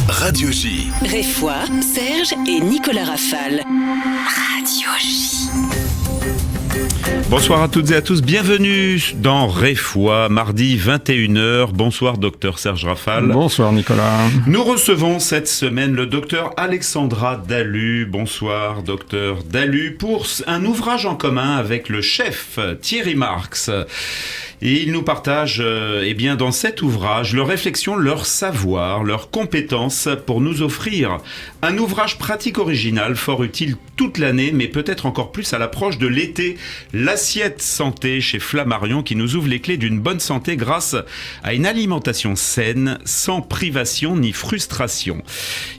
Radio J. Réfoy, Serge et Nicolas Rafale. Radio J. Bonsoir à toutes et à tous, bienvenue dans Réfoy, mardi 21h. Bonsoir docteur Serge Rafale. Bonsoir Nicolas. Nous recevons cette semaine le docteur Alexandra Dalu. Bonsoir docteur Dalu pour un ouvrage en commun avec le chef Thierry Marx. Et ils nous partagent dans cet ouvrage leurs réflexions, leur savoir, leurs compétences pour nous offrir un ouvrage pratique original, fort utile toute l'année, mais peut-être encore plus à l'approche de l'été. L'assiette santé chez Flammarion qui nous ouvre les clés d'une bonne santé grâce à une alimentation saine, sans privation ni frustration.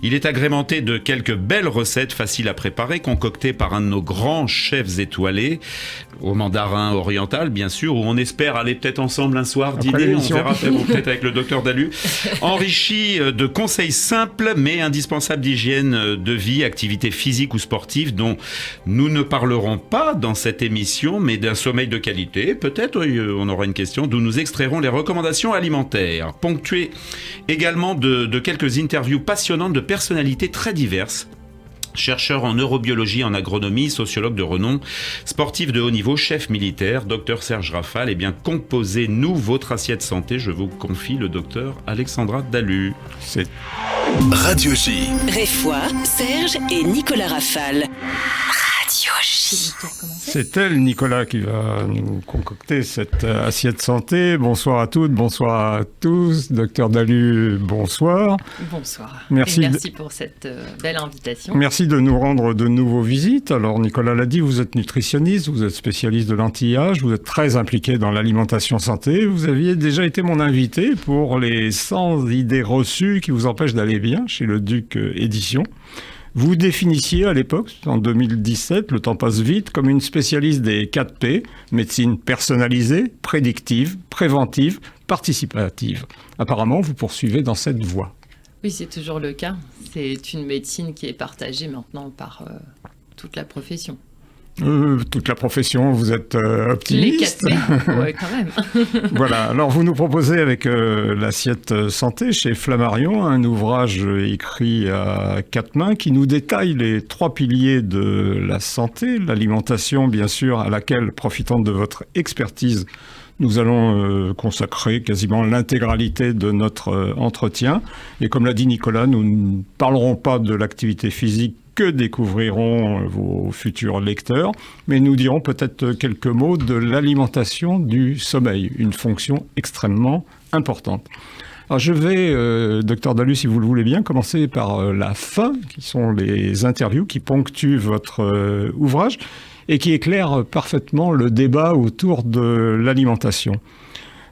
Il est agrémenté de quelques belles recettes faciles à préparer, concoctées par un de nos grands chefs étoilés, au mandarin oriental bien sûr, où on espère aller peut-être ensemble un soir dîner, on verra peut-être avec le docteur Dalu, enrichi de conseils simples mais indispensables d'hygiène de vie, activité physique ou sportive dont nous ne parlerons pas dans cette émission, mais d'un sommeil de qualité, peut-être on aura une question, d'où nous extrairons les recommandations alimentaires, ponctuées également de quelques interviews passionnantes de personnalités très diverses. Chercheur en neurobiologie, en agronomie, sociologue de renom, sportif de haut niveau, chef militaire, docteur Serge Rafale. Eh bien, composez-nous votre assiette santé. Je vous confie le docteur Alexandra Dalu. C'est Radio J. Réfoy, Serge et Nicolas Rafale. Radio J. C'est elle, Nicolas, qui va nous concocter cette assiette santé. Bonsoir à toutes, bonsoir à tous. Docteur Dalu, bonsoir. Bonsoir. Merci, merci pour cette belle invitation. Merci de nous rendre de nouveau visite. Alors, Nicolas l'a dit, vous êtes nutritionniste, vous êtes spécialiste de l'anti-âge, vous êtes très impliqué dans l'alimentation santé. Vous aviez déjà été mon invité pour les 100 idées reçues qui vous empêchent d'aller bien chez le Duc Édition. Vous définissiez à l'époque, en 2017, le temps passe vite, comme une spécialiste des 4 P, médecine personnalisée, prédictive, préventive, participative. Apparemment, vous poursuivez dans cette voie. Oui, c'est toujours le cas. C'est une médecine qui est partagée maintenant par toute la profession. Toute la profession, vous êtes optimiste. Les 4 P, ouais, quand même. Voilà, alors vous nous proposez avec l'assiette santé chez Flammarion un ouvrage écrit à 4 mains qui nous détaille les 3 piliers de la santé, l'alimentation bien sûr, à laquelle, profitant de votre expertise, nous allons consacrer quasiment l'intégralité de notre entretien. Et comme l'a dit Nicolas, nous ne parlerons pas de l'activité physique que découvriront vos futurs lecteurs, mais nous dirons peut-être quelques mots de l'alimentation du sommeil, une fonction extrêmement importante. Alors je vais, docteur Dalu, si vous le voulez bien, commencer par la fin, qui sont les interviews qui ponctuent votre ouvrage et qui éclairent parfaitement le débat autour de l'alimentation.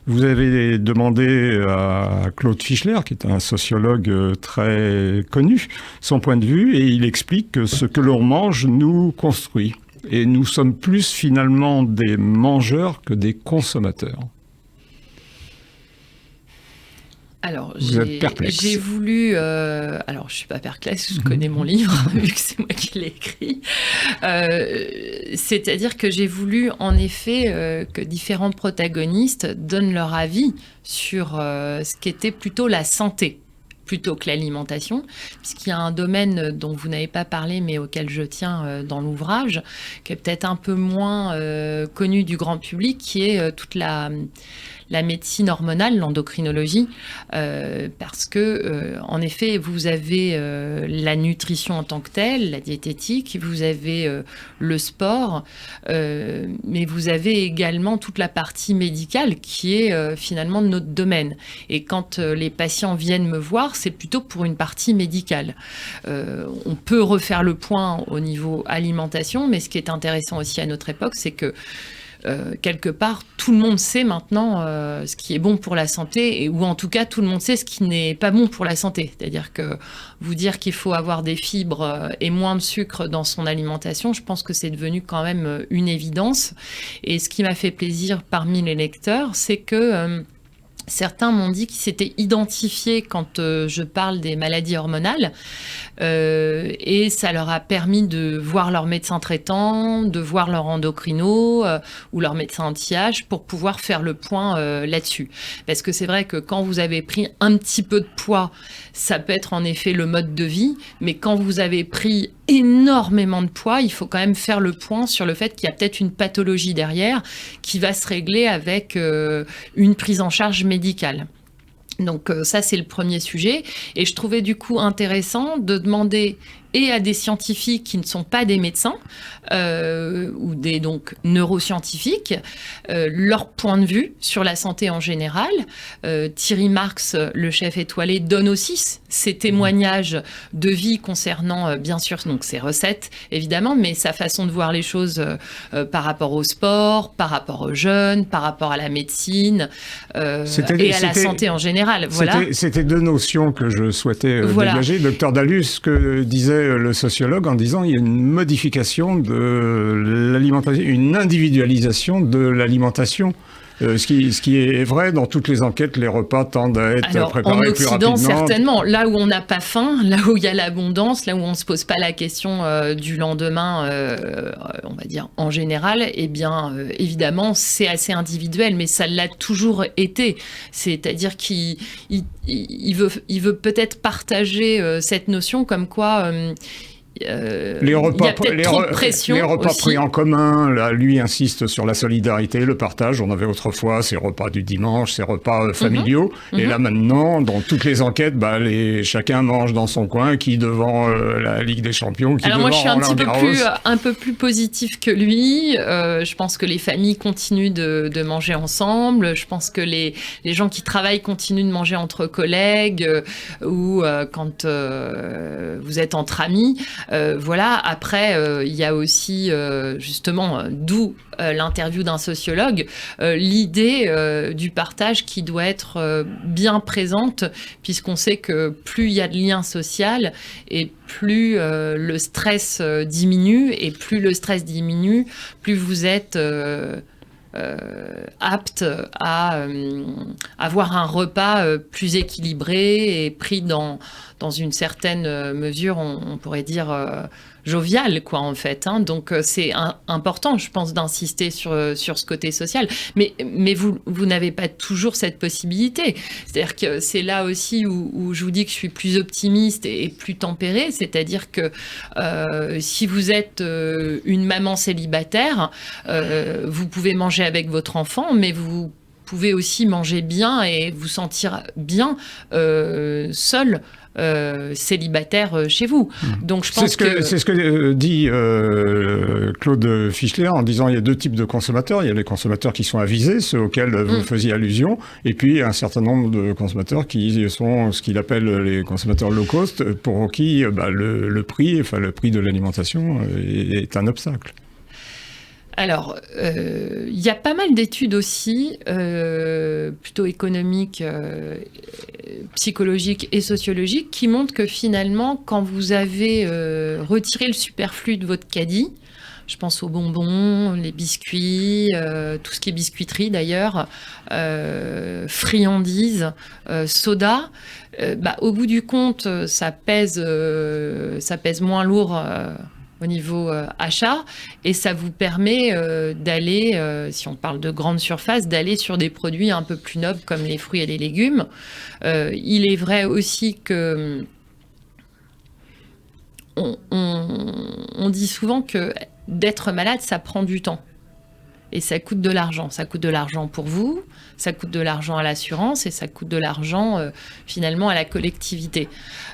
Vous avez demandé à Claude Fischler, qui est un sociologue très connu, son point de vue, et il explique que ce que l'on mange nous construit. Et nous sommes plus finalement des mangeurs que des consommateurs. Alors, vous êtes perplexe. J'ai voulu... alors, je ne suis pas perplexe, je connais mon livre, vu que c'est moi qui l'ai écrit. C'est-à-dire que j'ai voulu, en effet, que différents protagonistes donnent leur avis sur ce qu'était plutôt la santé, plutôt que l'alimentation, puisqu'il y a un domaine dont vous n'avez pas parlé, mais auquel je tiens dans l'ouvrage, qui est peut-être un peu moins connu du grand public, qui est toute la médecine hormonale, l'endocrinologie, parce que, en effet, vous avez la nutrition en tant que telle, la diététique, vous avez le sport, mais vous avez également toute la partie médicale qui est finalement notre domaine. Et quand les patients viennent me voir, c'est plutôt pour une partie médicale. On peut refaire le point au niveau alimentation, mais ce qui est intéressant aussi à notre époque, c'est que quelque part, tout le monde sait maintenant ce qui est bon pour la santé, ou en tout cas, tout le monde sait ce qui n'est pas bon pour la santé. C'est-à-dire que vous dire qu'il faut avoir des fibres et moins de sucre dans son alimentation, je pense que c'est devenu quand même une évidence. Et ce qui m'a fait plaisir parmi les lecteurs, c'est que Certains m'ont dit qu'ils s'étaient identifiés quand je parle des maladies hormonales et ça leur a permis de voir leur médecin traitant, de voir leur endocrino ou leur médecin anti-âge pour pouvoir faire le point là-dessus. Parce que c'est vrai que quand vous avez pris un petit peu de poids, ça peut être en effet le mode de vie, mais quand vous avez pris énormément de poids, il faut quand même faire le point sur le fait qu'il y a peut-être une pathologie derrière qui va se régler avec une prise en charge médicale. Donc ça, c'est le premier sujet. Et je trouvais du coup intéressant de demander et à des scientifiques qui ne sont pas des médecins ou des donc neuroscientifiques leur point de vue sur la santé en général. Thierry Marx, le chef étoilé, donne aussi ses témoignages de vie concernant bien sûr donc ses recettes évidemment, mais sa façon de voir les choses par rapport au sport, par rapport aux jeunes, par rapport à la médecine et à la santé en général. Voilà. C'était deux notions que je souhaitais dégager. Docteur Dalu, ce que disait le sociologue en disant il y a une modification de l'alimentation, une individualisation de l'alimentation. Ce qui est vrai dans toutes les enquêtes, les repas tendent à être préparés plus rapidement. En Occident, certainement. Là où on n'a pas faim, là où il y a l'abondance, là où on ne se pose pas la question du lendemain, on va dire en général, eh bien, évidemment, c'est assez individuel, mais ça l'a toujours été. C'est-à-dire qu'il veut peut-être partager cette notion comme quoi... les repas pris en commun, là, lui insiste sur la solidarité, le partage. On avait autrefois ces repas du dimanche, ces repas familiaux. Et là maintenant, dans toutes les enquêtes, chacun mange dans son coin, qui devant la Ligue des Champions, qui Alors devant moi je suis Roland-Garros. un peu plus positif que lui. Je pense que les familles continuent de manger ensemble. Je pense que les gens qui travaillent continuent de manger entre collègues ou quand vous êtes entre amis. Voilà. Après, il y a aussi, justement, d'où l'interview d'un sociologue, l'idée du partage qui doit être bien présente, puisqu'on sait que plus il y a de liens sociaux et plus le stress diminue, et plus le stress diminue, plus vous êtes... apte à avoir un repas plus équilibré et pris dans une certaine mesure, on pourrait dire jovial, quoi, en fait. Hein. Donc, c'est important, je pense, d'insister sur ce côté social. Mais vous n'avez pas toujours cette possibilité. C'est-à-dire que c'est là aussi où je vous dis que je suis plus optimiste et plus tempérée. C'est-à-dire que si vous êtes une maman célibataire, vous pouvez manger avec votre enfant, mais vous pouvez aussi manger bien et vous sentir bien seul. Célibataire chez vous. Donc je pense c'est ce que dit Claude Fischler en disant il y a deux types de consommateurs. Il y a les consommateurs qui sont avisés, ceux auxquels vous faisiez allusion, et puis un certain nombre de consommateurs qui sont ce qu'il appelle les consommateurs low cost, pour qui le prix de l'alimentation est un obstacle. Alors, il y a pas mal d'études aussi, plutôt économiques, psychologiques et sociologiques, qui montrent que finalement, quand vous avez retiré le superflu de votre caddie, je pense aux bonbons, les biscuits, tout ce qui est biscuiterie d'ailleurs, friandises, soda, au bout du compte, ça pèse moins lourd au niveau achat, et ça vous permet d'aller, si on parle de grande surface, d'aller sur des produits un peu plus nobles comme les fruits et les légumes. Il est vrai aussi que on dit souvent que d'être malade, ça prend du temps. Et ça coûte de l'argent. Ça coûte de l'argent pour vous, ça coûte de l'argent à l'assurance et ça coûte de l'argent finalement à la collectivité.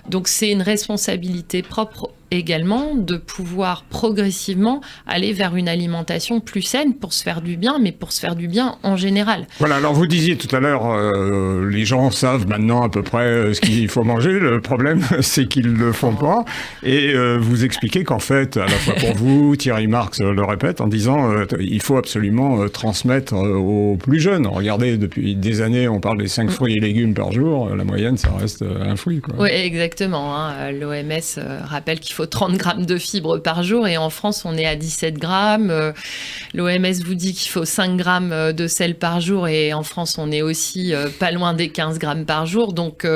Donc c'est une responsabilité propre également de pouvoir progressivement aller vers une alimentation plus saine pour se faire du bien, mais pour se faire du bien en général. Voilà, alors vous disiez tout à l'heure, les gens savent maintenant à peu près ce qu'il faut manger. Le problème, c'est qu'ils ne le font pas. Et vous expliquez qu'en fait, à la fois pour vous, Thierry Marx le répète en disant il faut absolument transmettre aux plus jeunes. Regardez, depuis des années, on parle des 5 fruits et légumes par jour. La moyenne, ça reste un fruit, quoi. Oui, exactement. Hein. L'OMS rappelle qu'il faut 30 grammes de fibres par jour et en France, on est à 17 grammes. L'OMS vous dit qu'il faut 5 grammes de sel par jour et en France, on est aussi pas loin des 15 grammes par jour. Donc,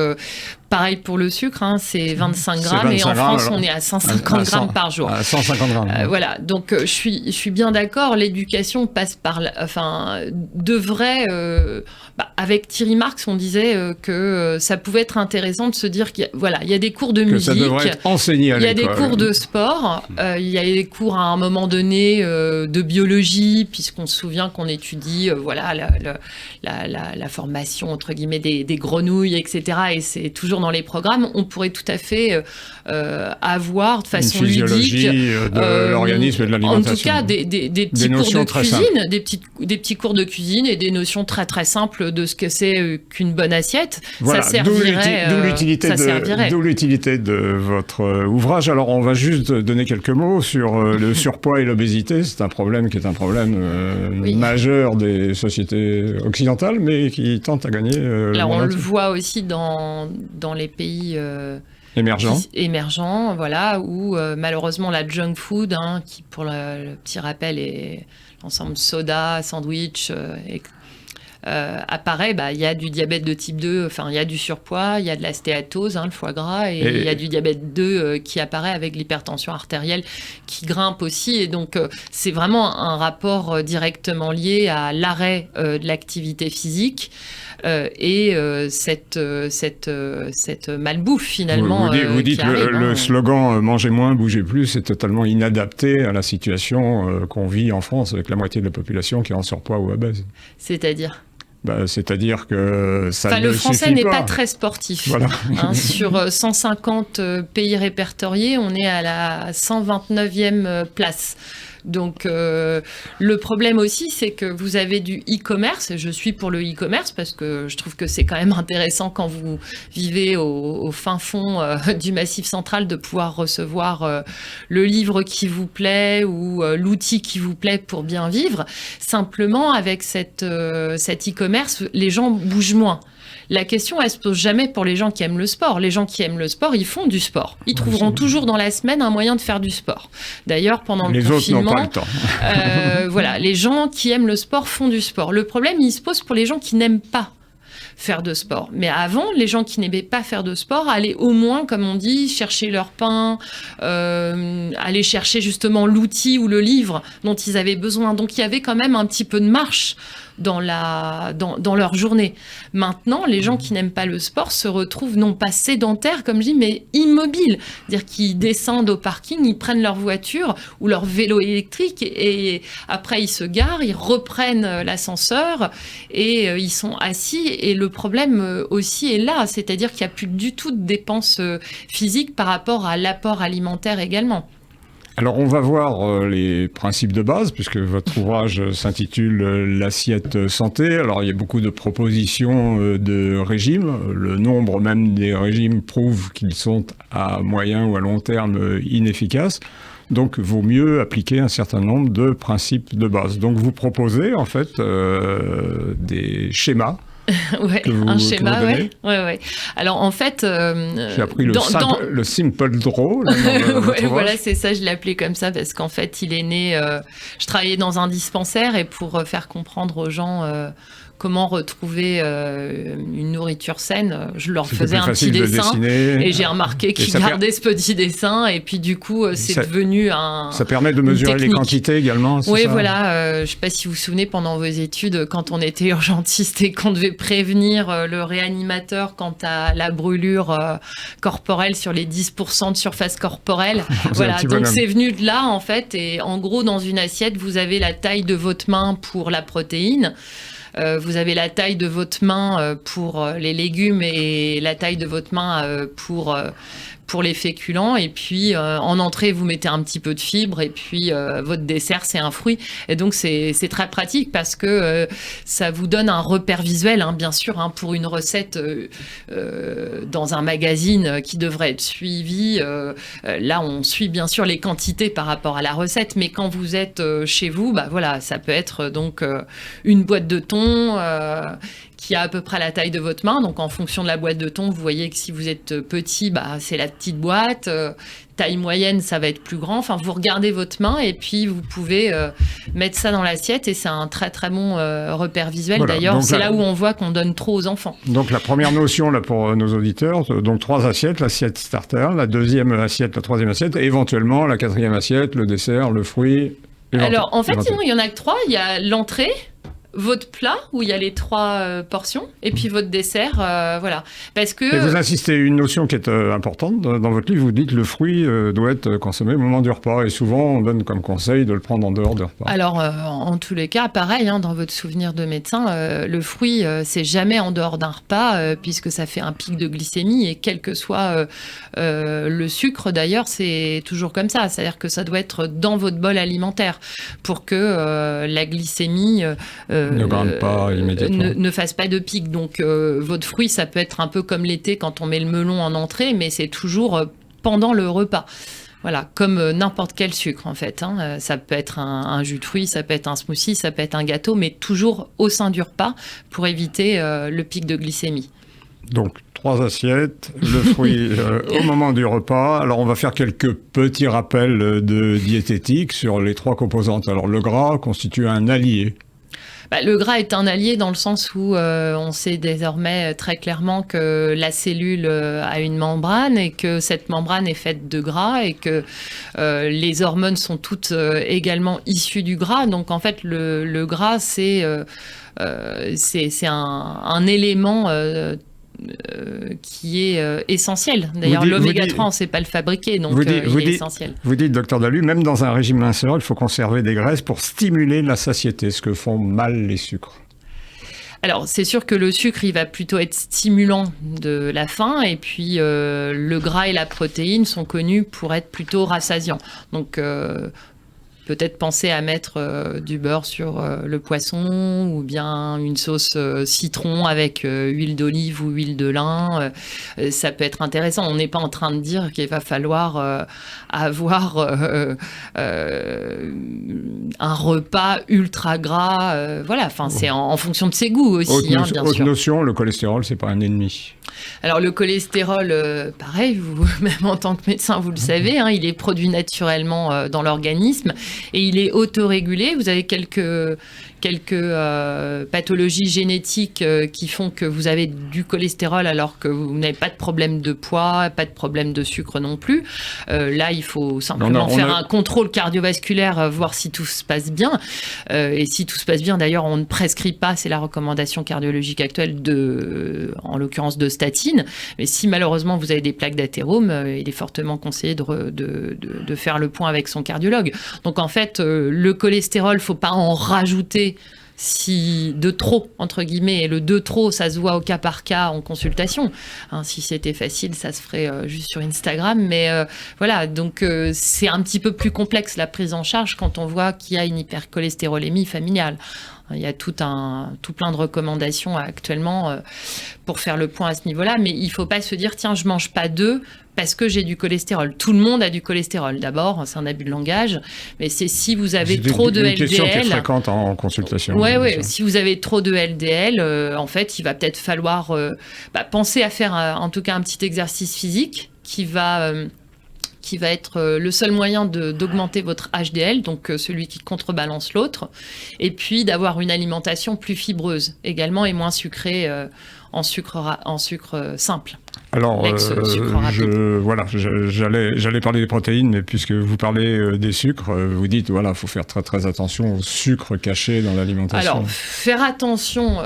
pareil pour le sucre, c'est 25 grammes 25 et en grammes, France, on est à 150 grammes par jour. À 150 grammes. Voilà, donc je suis bien d'accord, l'éducation passe par... devrait... avec Thierry Marx, on disait que ça pouvait être intéressant de se dire qu'il y a des cours de musique, ça devrait être enseigné à l'école. Il y a des cours de sport, il y a des cours à un moment donné de biologie, puisqu'on se souvient qu'on étudie la formation, entre guillemets, des grenouilles, etc. Et c'est toujours dans les programmes. On pourrait tout à fait avoir de façon ludique... Une physiologie de l'organisme et de l'alimentation. En tout cas, des petits cours de cuisine, des petits cours de cuisine et des notions très très simples de ce que c'est qu'une bonne assiette. Voilà, ça servirait. D'où l'utilité de votre ouvrage. Alors, on va juste donner quelques mots sur le surpoids et l'obésité. C'est un problème qui est un problème majeur des sociétés occidentales, mais qui tente à gagner. Alors, on le voit aussi dans les pays émergents, voilà, où malheureusement la junk food, qui pour le petit rappel est l'ensemble soda, sandwich, apparaît, il y a du diabète de type 2, il y a du surpoids, il y a de la stéatose, le foie gras, et il y a du diabète 2 qui apparaît avec l'hypertension artérielle qui grimpe aussi. Et donc, c'est vraiment un rapport directement lié à l'arrêt de l'activité physique et cette malbouffe, finalement. Vous dites le slogan « Mangez moins, bougez plus », c'est totalement inadapté à la situation qu'on vit en France, avec la moitié de la population qui est en surpoids ou obèse. C'est-à-dire ? C'est-à-dire que ça ne le français n'est pas pas très sportif. Voilà. Sur 150 pays répertoriés, on est à la 129e place. Donc, le problème aussi, c'est que vous avez du e-commerce. Je suis pour le e-commerce parce que je trouve que c'est quand même intéressant quand vous vivez au fin fond du Massif central de pouvoir recevoir le livre qui vous plaît ou l'outil qui vous plaît pour bien vivre. Simplement, avec cet e-commerce, les gens bougent moins. La question, elle se pose jamais pour les gens qui aiment le sport. Les gens qui aiment le sport, ils font du sport. Ils trouveront toujours dans la semaine un moyen de faire du sport. D'ailleurs, pendant le confinement... Les autres n'ont pas le temps. Les gens qui aiment le sport font du sport. Le problème, il se pose pour les gens qui n'aiment pas faire de sport. Mais avant, les gens qui n'aimaient pas faire de sport allaient au moins, comme on dit, chercher leur pain, aller chercher justement l'outil ou le livre dont ils avaient besoin. Donc, il y avait quand même un petit peu de marche dans leur journée. Maintenant, les gens qui n'aiment pas le sport se retrouvent non pas sédentaires, comme je dis, mais immobiles. C'est-à-dire qu'ils descendent au parking, ils prennent leur voiture ou leur vélo électrique et après ils se garent, ils reprennent l'ascenseur et ils sont assis. Et le problème aussi est là, c'est-à-dire qu'il n'y a plus du tout de dépenses physiques par rapport à l'apport alimentaire également. Alors on va voir les principes de base, puisque votre ouvrage s'intitule « L'assiette santé ». Alors il y a beaucoup de propositions de régimes. Le nombre même des régimes prouve qu'ils sont à moyen ou à long terme inefficaces. Donc, il vaut mieux appliquer un certain nombre de principes de base. Donc, vous proposez en fait des schémas. Un schéma, ouais. Alors en fait, j'ai appris le simple draw. Voilà, c'est ça, je l'ai appelé comme ça parce qu'en fait, il est né. Je travaillais dans un dispensaire et pour faire comprendre aux gens comment retrouver une nourriture saine, je leur faisais un petit dessin et j'ai remarqué qu'ils gardaient ce petit dessin et puis du coup c'est devenu un... Ça permet de mesurer les quantités également. Oui, voilà, je ne sais pas si vous vous souvenez pendant vos études quand on était urgentiste et qu'on devait prévenir le réanimateur quant à la brûlure corporelle sur les 10% de surface corporelle. Voilà, donc c'est venu de là en fait et en gros dans une assiette vous avez la taille de votre main pour la protéine. Vous avez la taille de votre main pour les légumes et la taille de votre main pour les féculents. Et puis, en entrée, vous mettez un petit peu de fibres. Et puis, votre dessert, c'est un fruit. Et donc, c'est très pratique parce que ça vous donne un repère visuel, bien sûr, pour une recette dans un magazine qui devrait être suivi. Là, on suit bien sûr les quantités par rapport à la recette. Mais quand vous êtes chez vous, voilà, ça peut être donc une boîte de thon, thon qui a à peu près la taille de votre main. Donc, en fonction de la boîte de thon, vous voyez que si vous êtes petit, c'est la petite boîte. Taille moyenne, ça va être plus grand. Enfin, vous regardez votre main et puis vous pouvez mettre ça dans l'assiette et c'est un très, très bon repère visuel. Voilà, d'ailleurs, c'est là où on voit qu'on donne trop aux enfants. Donc, la première notion là, pour nos auditeurs, donc 3 assiettes, l'assiette starter, la deuxième assiette, la troisième assiette, et éventuellement la quatrième assiette, le dessert, le fruit. Alors, en fait, sinon, il y en a que 3. Il y a l'entrée, votre plat où il y a les 3 portions et puis votre dessert, voilà. Parce que et vous insistez une notion qui est importante dans votre livre. Vous dites que le fruit doit être consommé au moment du repas et souvent on donne comme conseil de le prendre en dehors du repas. Alors en tous les cas, pareil, dans votre souvenir de médecin, le fruit c'est jamais en dehors d'un repas puisque ça fait un pic de glycémie et quel que soit le sucre d'ailleurs, c'est toujours comme ça. C'est-à-dire que ça doit être dans votre bol alimentaire pour que la glycémie ne grimpe pas immédiatement. Ne fasse pas de pic. Donc, votre fruit, ça peut être un peu comme l'été quand on met le melon en entrée, mais c'est toujours pendant le repas. Voilà, comme n'importe quel sucre, en fait. Ça peut être un jus de fruits, ça peut être un smoothie, ça peut être un gâteau, mais toujours au sein du repas pour éviter le pic de glycémie. Donc, 3 assiettes, le fruit au moment du repas. Alors, on va faire quelques petits rappels de diététique sur les 3 composantes. Alors, le gras constitue un allié. Le gras est un allié dans le sens où on sait désormais très clairement que la cellule a une membrane et que cette membrane est faite de gras et que les hormones sont toutes également issues du gras. Donc en fait, le gras, c'est un élément qui est essentiel. D'ailleurs, l'oméga 3, on ne sait pas le fabriquer, donc il est essentiel. Vous dites, docteur Dalu, même dans un régime minceur, il faut conserver des graisses pour stimuler la satiété, ce que font mal les sucres. Alors, c'est sûr que le sucre, il va plutôt être stimulant de la faim, et puis le gras et la protéine sont connus pour être plutôt rassasiants. Donc, peut-être penser à mettre du beurre sur le poisson ou bien une sauce citron avec huile d'olive ou huile de lin. Ça peut être intéressant. On n'est pas en train de dire qu'il va falloir avoir un repas ultra gras. Voilà, enfin, c'est en fonction de ses goûts aussi, bien sûr. Autre notion, le cholestérol, c'est pas un ennemi. Alors le cholestérol, pareil, vous, même en tant que médecin, vous le savez, il est produit naturellement dans l'organisme et il est autorégulé. Vous avez quelques pathologies génétiques qui font que vous avez du cholestérol alors que vous n'avez pas de problème de poids, pas de problème de sucre non plus. Là, il faut simplement faire un contrôle cardiovasculaire, voir si tout se passe bien. Et si tout se passe bien, d'ailleurs, on ne prescrit pas, c'est la recommandation cardiologique actuelle, en l'occurrence de statine. Mais si malheureusement vous avez des plaques d'athérome, il est fortement conseillé de faire le point avec son cardiologue. Donc en fait, le cholestérol, il ne faut pas en rajouter si de trop, entre guillemets, et le de trop, ça se voit au cas par cas en consultation. Si c'était facile, ça se ferait juste sur Instagram. Mais voilà, donc c'est un petit peu plus complexe la prise en charge quand on voit qu'il y a une hypercholestérolémie familiale. Il y a tout plein de recommandations actuellement pour faire le point à ce niveau-là. Mais il ne faut pas se dire, tiens, je ne mange pas d'œufs parce que j'ai du cholestérol. Tout le monde a du cholestérol. D'abord, c'est un abus de langage. Mais c'est si vous avez trop de LDL... C'est une question qui est fréquente en consultation. Oui, si vous avez trop de LDL, en fait, il va peut-être falloir penser à faire en tout cas un petit exercice physique qui va être le seul moyen d'augmenter votre HDL, donc celui qui contrebalance l'autre, et puis d'avoir une alimentation plus fibreuse également et moins sucrée en sucre simple. Alors, j'allais parler des protéines, mais puisque vous parlez des sucres, vous dites, voilà, il faut faire très très attention aux sucres cachés dans l'alimentation. Alors, faire attention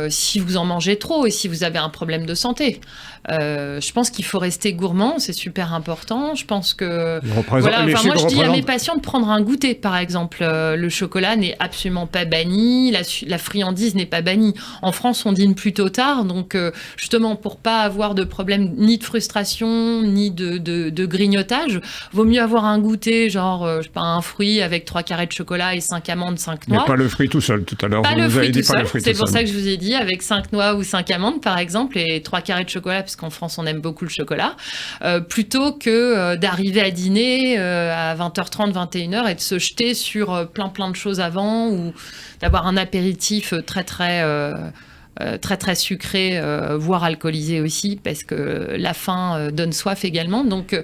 si vous en mangez trop et si vous avez un problème de santé. Je pense qu'il faut rester gourmand, c'est super important. Je pense que... moi, je dis à mes patients de prendre un goûter, par exemple. Le chocolat n'est absolument pas banni, la friandise n'est pas bannie. En France, on dîne plutôt tard, donc justement, pour pas avoir de problème problème ni de frustration, ni de grignotage. Vaut mieux avoir un goûter, genre, je sais pas, un fruit avec 3 carrés de chocolat et 5 amandes, 5 noix. Mais pas le fruit tout seul, tout à l'heure. Pas le fruit tout seul, c'est pour seul. ça que je vous ai dit, avec 5 noix ou 5 amandes, par exemple, et 3 carrés de chocolat, parce qu'en France, on aime beaucoup le chocolat, plutôt que d'arriver à dîner à 20h30, 21h et de se jeter sur plein de choses avant, ou d'avoir un apéritif très sucré, voire alcoolisé aussi, parce que la faim donne soif également. Donc,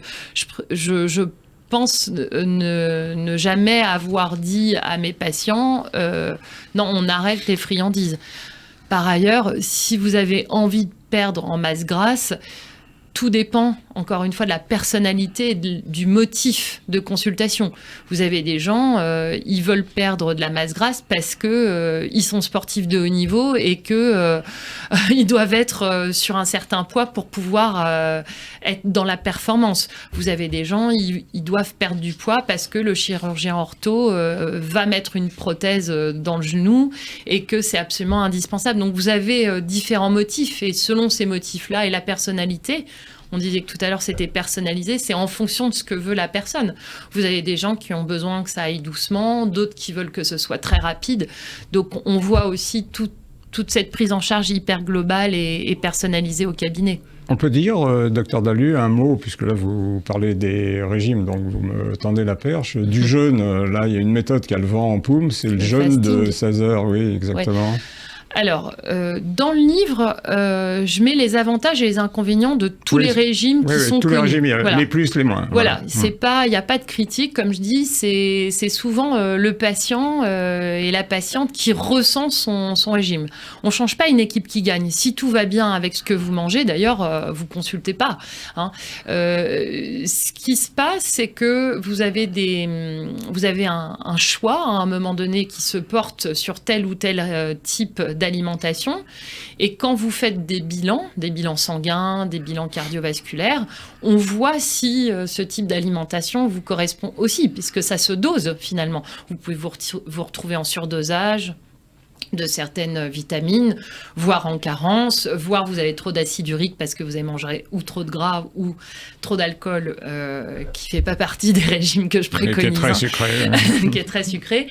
je pense ne jamais avoir dit à mes patients non, on arrête les friandises. Par ailleurs, si vous avez envie de perdre en masse grasse, tout dépend, encore une fois, de la personnalité et du motif de consultation. Vous avez des gens, ils veulent perdre de la masse grasse parce que ils sont sportifs de haut niveau et que ils doivent être sur un certain poids pour pouvoir être dans la performance. Vous avez des gens, ils doivent perdre du poids parce que le chirurgien ortho va mettre une prothèse dans le genou et que c'est absolument indispensable. Donc vous avez différents motifs, et selon ces motifs-là et la personnalité, on disait que tout à l'heure c'était personnalisé, c'est en fonction de ce que veut la personne. Vous avez des gens qui ont besoin que ça aille doucement, d'autres qui veulent que ce soit très rapide. Donc on voit aussi toute cette prise en charge hyper globale et personnalisée au cabinet. On peut dire, docteur Dalu, un mot, puisque là vous parlez des régimes, donc vous me tendez la perche, du jeûne. Là, il y a une méthode qui a le vent en poume, c'est le jeûne de 16 heures, oui, exactement. Ouais. Alors, dans le livre, je mets les avantages et les inconvénients de tous les régimes qui sont tous connus. Les régimes, voilà. Les plus, les moins. Voilà, il n'y a pas de critique, comme je dis, c'est souvent le patient et la patiente qui ressent son régime. On ne change pas une équipe qui gagne. Si tout va bien avec ce que vous mangez, d'ailleurs, vous ne consultez pas. Hein. Ce qui se passe, c'est que vous avez un choix à un moment donné qui se porte sur tel ou tel type d'alimentation, et quand vous faites des bilans sanguins, des bilans cardiovasculaires, on voit si ce type d'alimentation vous correspond aussi, puisque ça se dose finalement. Vous pouvez vous retrouver en surdosage de certaines vitamines, voire en carence, voire vous avez trop d'acide urique parce que vous avez mangé ou trop de gras ou trop d'alcool, qui fait pas partie des régimes que je préconise. Qui est très sucré. Qui est très sucré.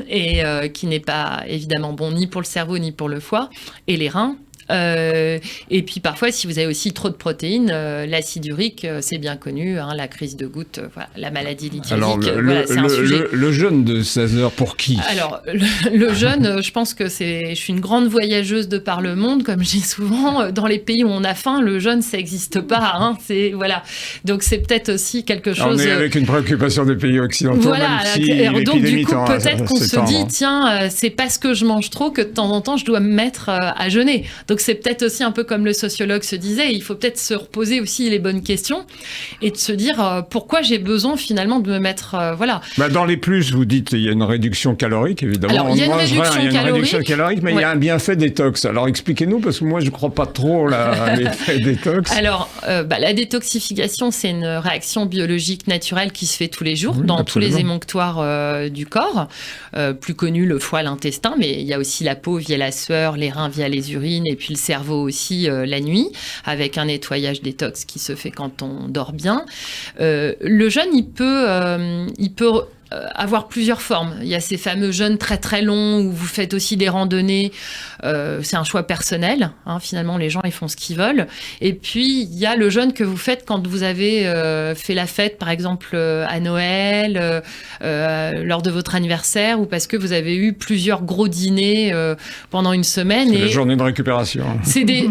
Et qui n'est pas évidemment bon ni pour le cerveau ni pour le foie et les reins. Et puis parfois, si vous avez aussi trop de protéines, l'acide urique, c'est bien connu, hein, la crise de goutte, voilà, la maladie lithiasique. Alors, c'est un sujet. Le jeûne de 16 heures, pour qui ? Alors, le jeûne, je pense que je suis une grande voyageuse de par le monde, comme je dis souvent, dans les pays où on a faim, le jeûne, ça n'existe pas. Hein, voilà. Donc, c'est peut-être aussi quelque chose... On est avec une préoccupation des pays occidentaux, voilà, même si donc du coup, peut-être qu'on se dit, tiens, c'est parce que je mange trop que de temps en temps, je dois me mettre à jeûner. Donc, c'est peut-être aussi un peu comme le sociologue se disait, il faut peut-être se reposer aussi les bonnes questions et de se dire pourquoi j'ai besoin finalement de me mettre... voilà. Dans les plus, vous dites il y a une réduction calorique, évidemment. Alors, il y a une réduction calorique, mais il y a un bienfait détox. Alors, expliquez-nous, parce que moi, je ne crois pas trop à l'effet détox. Alors, la détoxification, c'est une réaction biologique naturelle qui se fait tous les jours, dans absolument. tous les émonctoires du corps. Plus connu, le foie, l'intestin, mais il y a aussi la peau via la sueur, les reins via les urines, et puis le cerveau aussi la nuit, avec un nettoyage détox qui se fait quand on dort bien. Le jeûne, il peut avoir plusieurs formes. Il y a ces fameux jeûnes très très longs où vous faites aussi des randonnées. C'est un choix personnel. Hein, finalement, les gens ils font ce qu'ils veulent. Et puis il y a le jeûne que vous faites quand vous avez fait la fête, par exemple à Noël, lors de votre anniversaire, ou parce que vous avez eu plusieurs gros dîners pendant une semaine. C'est la journée de récupération.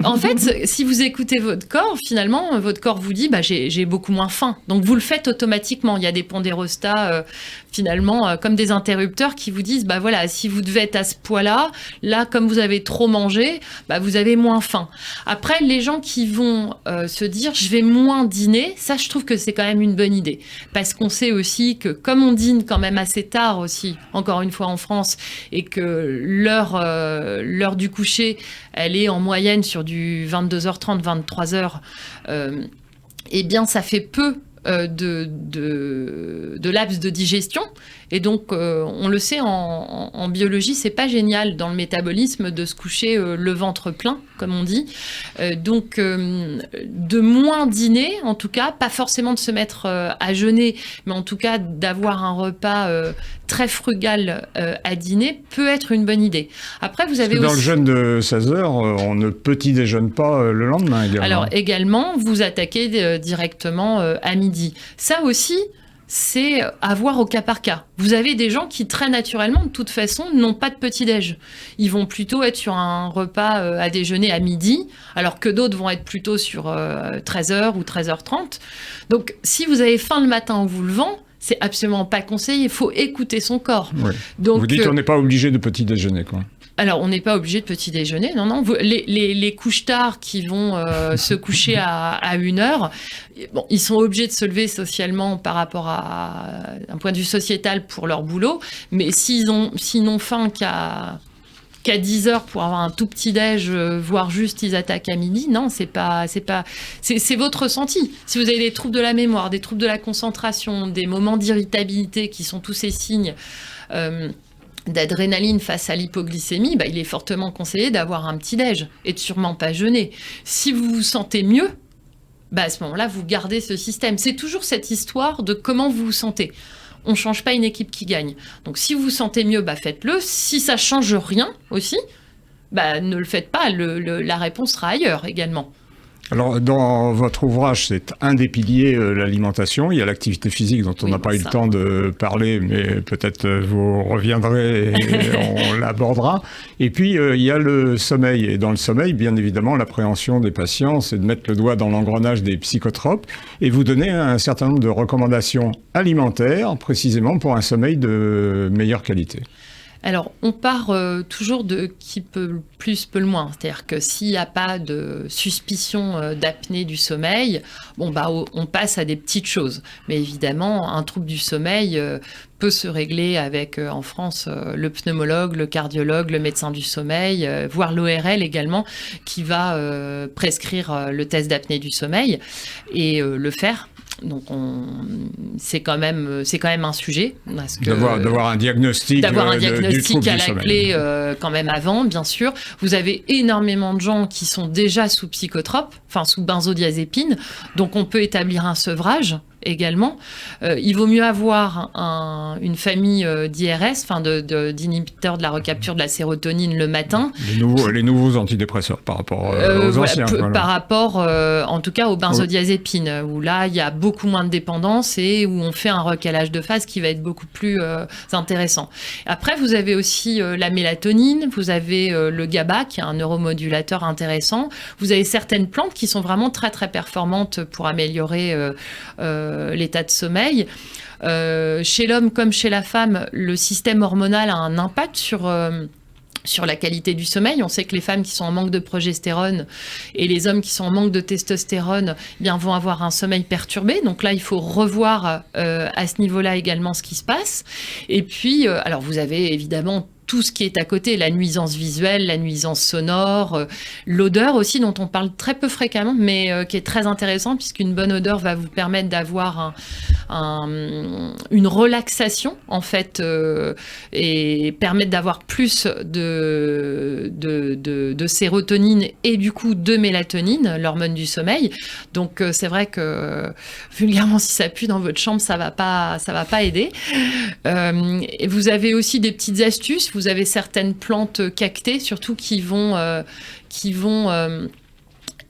En fait, si vous écoutez votre corps, finalement, votre corps vous dit j'ai beaucoup moins faim. Donc vous le faites automatiquement. Il y a des pondérostats finalement comme des interrupteurs qui vous disent voilà, si vous devez être à ce poids-là, là comme vous avez trop mangé, vous avez moins faim. Après, les gens qui vont se dire je vais moins dîner, ça je trouve que c'est quand même une bonne idée, parce qu'on sait aussi que comme on dîne quand même assez tard aussi, encore une fois en France, et que l'heure du coucher elle est en moyenne sur du 22h30, 23h, eh bien ça fait peu de laps de digestion. Et donc, on le sait, en biologie, c'est pas génial dans le métabolisme de se coucher le ventre plein, comme on dit. Donc, de moins dîner, en tout cas, pas forcément de se mettre à jeûner, mais en tout cas d'avoir un repas très frugal à dîner peut être une bonne idée. Après, vous avez dans le jeûne de 16 heures, on ne petit déjeune pas le lendemain également. Alors également, vous attaquez directement à midi. Ça aussi, c'est à voir au cas par cas. Vous avez des gens qui, très naturellement, de toute façon, n'ont pas de petit-déj. Ils vont plutôt être sur un repas à déjeuner à midi, alors que d'autres vont être plutôt sur 13h ou 13h30. Donc, si vous avez faim le matin en vous levant, c'est absolument pas conseillé. Il faut écouter son corps. Oui. Donc, vous dites qu'on n'est pas obligé de petit déjeuner, quoi. Alors, on n'est pas obligé de petit déjeuner, non. Les couche-tard qui vont se coucher à 1h, bon, ils sont obligés de se lever socialement par rapport à un point de vue sociétal pour leur boulot, mais s'ils n'ont faim qu'à 10h pour avoir un tout petit déj, voire juste ils attaquent à midi, non, c'est votre ressenti. Si vous avez des troubles de la mémoire, des troubles de la concentration, des moments d'irritabilité qui sont tous ces signes d'adrénaline face à l'hypoglycémie, il est fortement conseillé d'avoir un petit-déj et de sûrement pas jeûner. Si vous vous sentez mieux, à ce moment-là, vous gardez ce système. C'est toujours cette histoire de comment vous vous sentez. On ne change pas une équipe qui gagne. Donc si vous vous sentez mieux, faites-le. Si ça ne change rien aussi, ne le faites pas. La réponse sera ailleurs également. Alors, dans votre ouvrage, c'est un des piliers, l'alimentation. Il y a l'activité physique dont on n'a pas eu le temps de parler, mais peut-être vous reviendrez et on l'abordera. Et puis, il y a le sommeil. Et dans le sommeil, bien évidemment, l'appréhension des patients, c'est de mettre le doigt dans l'engrenage des psychotropes et vous donner un certain nombre de recommandations alimentaires, précisément pour un sommeil de meilleure qualité. Alors, on part toujours de qui peut le plus, peut le moins. C'est-à-dire que s'il n'y a pas de suspicion d'apnée du sommeil, on passe à des petites choses. Mais évidemment, un trouble du sommeil peut se régler avec, en France, le pneumologue, le cardiologue, le médecin du sommeil, voire l'ORL également, qui va prescrire le test d'apnée du sommeil et le faire. Donc c'est quand même un sujet parce que d'avoir un diagnostic, du trouble à du la sommeil. clé quand même avant, bien sûr. Vous avez énormément de gens qui sont déjà sous psychotropes, enfin sous benzodiazépines, donc on peut établir un sevrage également. Il vaut mieux avoir une famille d'IRS, enfin d'inhibiteurs de la recapture de la sérotonine le matin. Les nouveaux antidépresseurs par rapport aux anciens. Par rapport, en tout cas, aux benzodiazépines, où là, il y a beaucoup moins de dépendance et où on fait un recalage de phase qui va être beaucoup plus intéressant. Après, vous avez aussi la mélatonine, vous avez le GABA, qui est un neuromodulateur intéressant. Vous avez certaines plantes qui sont vraiment très, très performantes pour améliorer l'état de sommeil. Chez l'homme comme chez la femme, le système hormonal a un impact sur la qualité du sommeil. On sait que les femmes qui sont en manque de progestérone et les hommes qui sont en manque de testostérone vont avoir un sommeil perturbé. Donc là, il faut revoir à ce niveau-là également ce qui se passe. Et puis, alors vous avez évidemment tout ce qui est à côté, la nuisance visuelle, la nuisance sonore, l'odeur aussi dont on parle très peu fréquemment, mais qui est très intéressant puisqu'une bonne odeur va vous permettre d'avoir une relaxation en fait et permettre d'avoir plus de sérotonine et du coup de mélatonine, l'hormone du sommeil. Donc c'est vrai que vulgairement si ça pue dans votre chambre, ça va pas aider. Et vous avez aussi des petites astuces. Vous avez certaines plantes cactées, surtout qui vont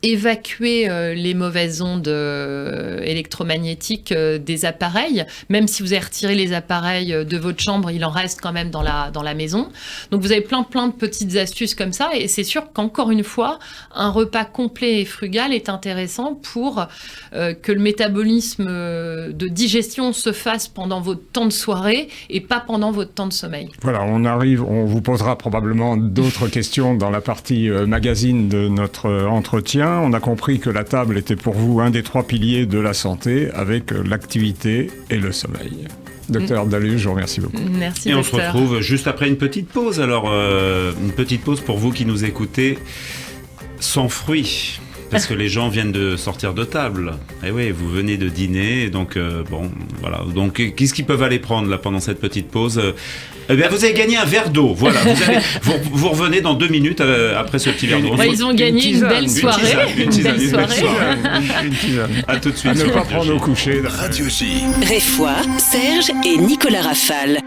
évacuer les mauvaises ondes électromagnétiques des appareils. Même si vous avez retiré les appareils de votre chambre, il en reste quand même dans la maison. Donc vous avez plein de petites astuces comme ça. Et c'est sûr qu'encore une fois, un repas complet et frugal est intéressant pour que le métabolisme de digestion se fasse pendant votre temps de soirée et pas pendant votre temps de sommeil. Voilà, on vous posera probablement d'autres questions dans la partie magazine de notre entretien. On a compris que la table était pour vous un des 3 piliers de la santé avec l'activité et le sommeil. Docteur Dalu, je vous remercie beaucoup. Merci. Et on docteur. se retrouve juste après une petite pause. Alors, une petite pause pour vous qui nous écoutez sans fruits. Parce que les gens viennent de sortir de table. Et oui, vous venez de dîner, donc bon, voilà. Donc qu'est-ce qu'ils peuvent aller prendre là pendant cette petite pause? Eh bien, vous avez gagné un verre d'eau. Voilà, vous revenez dans 2 minutes après ce petit verre d'eau. Ils ont gagné une belle soirée. Une belle soirée. Une tisane. À tout de suite. À ne pas prendre au coucher. Radio J. Réfoy, Serge et Nicolas Rafal.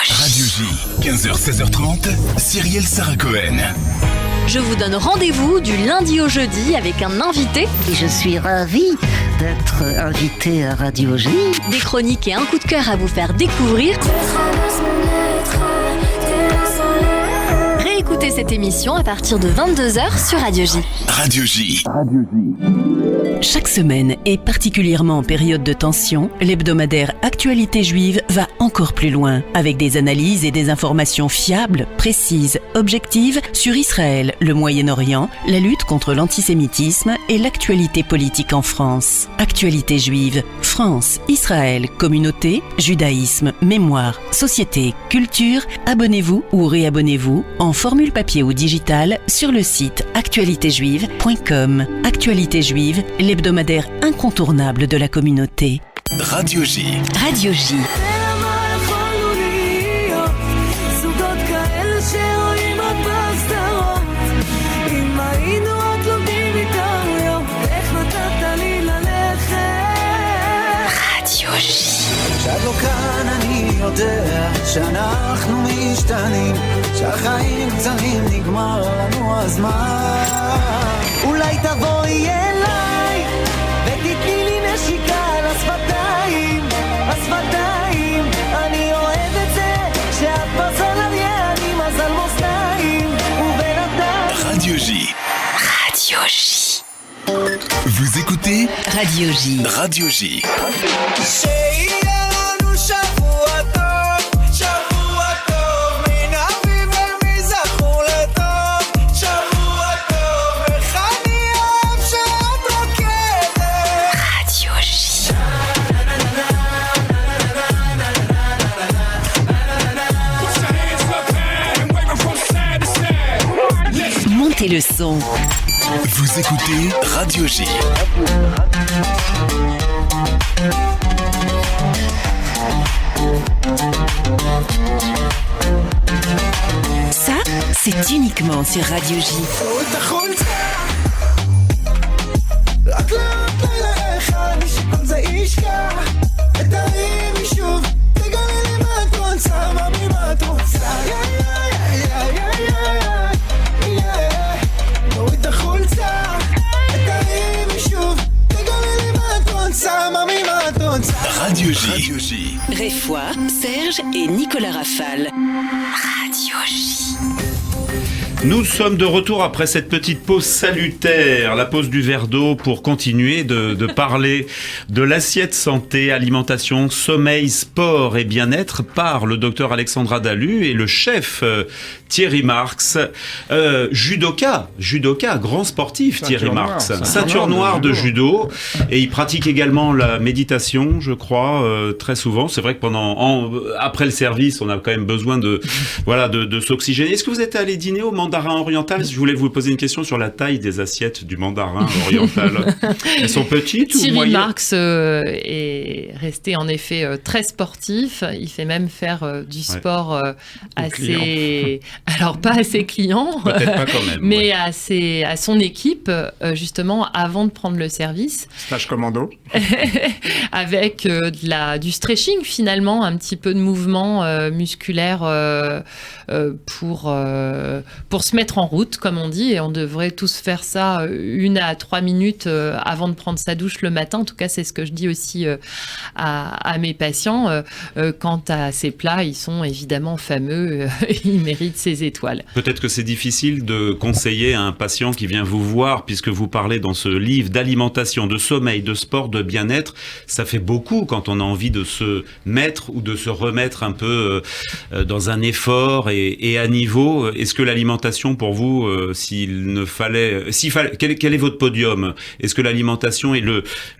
Radio J. 15h, 16h30. Cyrielle Sarah Cohen. Je vous donne rendez-vous du lundi au jeudi avec un invité, Et je suis ravie d'être invitée à Radio J. des chroniques et un coup de cœur à vous faire découvrir. Réécoutez cette émission à partir de 22h sur Radio J. Radio J. Chaque semaine, et particulièrement en période de tension, l'hebdomadaire Actualité Juive va encore plus loin, avec des analyses et des informations fiables, précises, objectives sur Israël, le Moyen-Orient, la lutte contre l'antisémitisme et l'actualité politique en France. Actualité Juive, France, Israël, communauté, judaïsme, mémoire, société, culture, abonnez-vous ou réabonnez-vous en formule papier ou digitale sur le site actualitéjuive.com. Actualité Juive, l'hebdomadaire incontournable de la communauté. Radio J. Radio J. Radio J. כשאת לא כאן אני יודע שאנחנו משתנים, שהחיים קצרים נגמר לנו הזמן. אולי תבואי אליי ותתני לי נשיקה על השפתיים, השפתיים. אני אוהב את זה שאת מזל אריה, אני מזל מאזניים ובן אדם. Radio J. Radio J. Vous écoutez Radio J. Radio J. שיהיה לנו שבוע טוב, שבוע טוב, מן אביב ומזכור לטוב, שבוע טוב, איך אני אוהב שאת רוקדת. Radio J. Montez le son. Vous écoutez Radio J. Ça, c'est uniquement sur Radio J. את החולצה רק לילה אחד משפעם זה ישכח ותרימי שוב תגלי לי מה את רוצה ממי מה את רוצה תוריד את החולצה ותרימי שוב תגלי לי מה את רוצה ממי מה את רוצה. Radio J. Radio J. Réfoy, Serge et Nicolas Rafal. Radio J. Nous sommes de retour après cette petite pause salutaire, la pause du verre d'eau, pour continuer de parler de l'assiette santé, alimentation, sommeil, sport et bien-être par le docteur Alexandra Dalu et le chef Thierry Marx, judoka, grand sportif Thierry Marx, ceinture noire de judo, et il pratique également la méditation, je crois, très souvent. C'est vrai que après le service, on a quand même besoin de s'oxygéner. Est-ce que vous êtes allé dîner au mandarin oriental? Je voulais vous poser une question sur la taille des assiettes du mandarin oriental. Elles sont petites ou moyennes? Thierry Marx est resté en effet très sportif. Il fait même faire du sport assez... Alors pas à ses clients, peut-être pas quand même, mais à son équipe, justement, avant de prendre le service. Stage commando. Avec du stretching finalement, un petit peu de mouvement musculaire pour se mettre en route, comme on dit, et on devrait tous faire ça 1 à 3 minutes avant de prendre sa douche le matin. En tout cas, c'est ce que je dis aussi à mes patients. Quant à ces plats, ils sont évidemment fameux, ils méritent ces étoiles. Peut-être que c'est difficile de conseiller à un patient qui vient vous voir, puisque vous parlez dans ce livre d'alimentation, de sommeil, de sport, de bien-être. Ça fait beaucoup quand on a envie de se mettre ou de se remettre un peu dans un effort et à niveau. Est-ce que l'alimentation, pour vous, quel est votre podium? Est-ce que l'alimentation est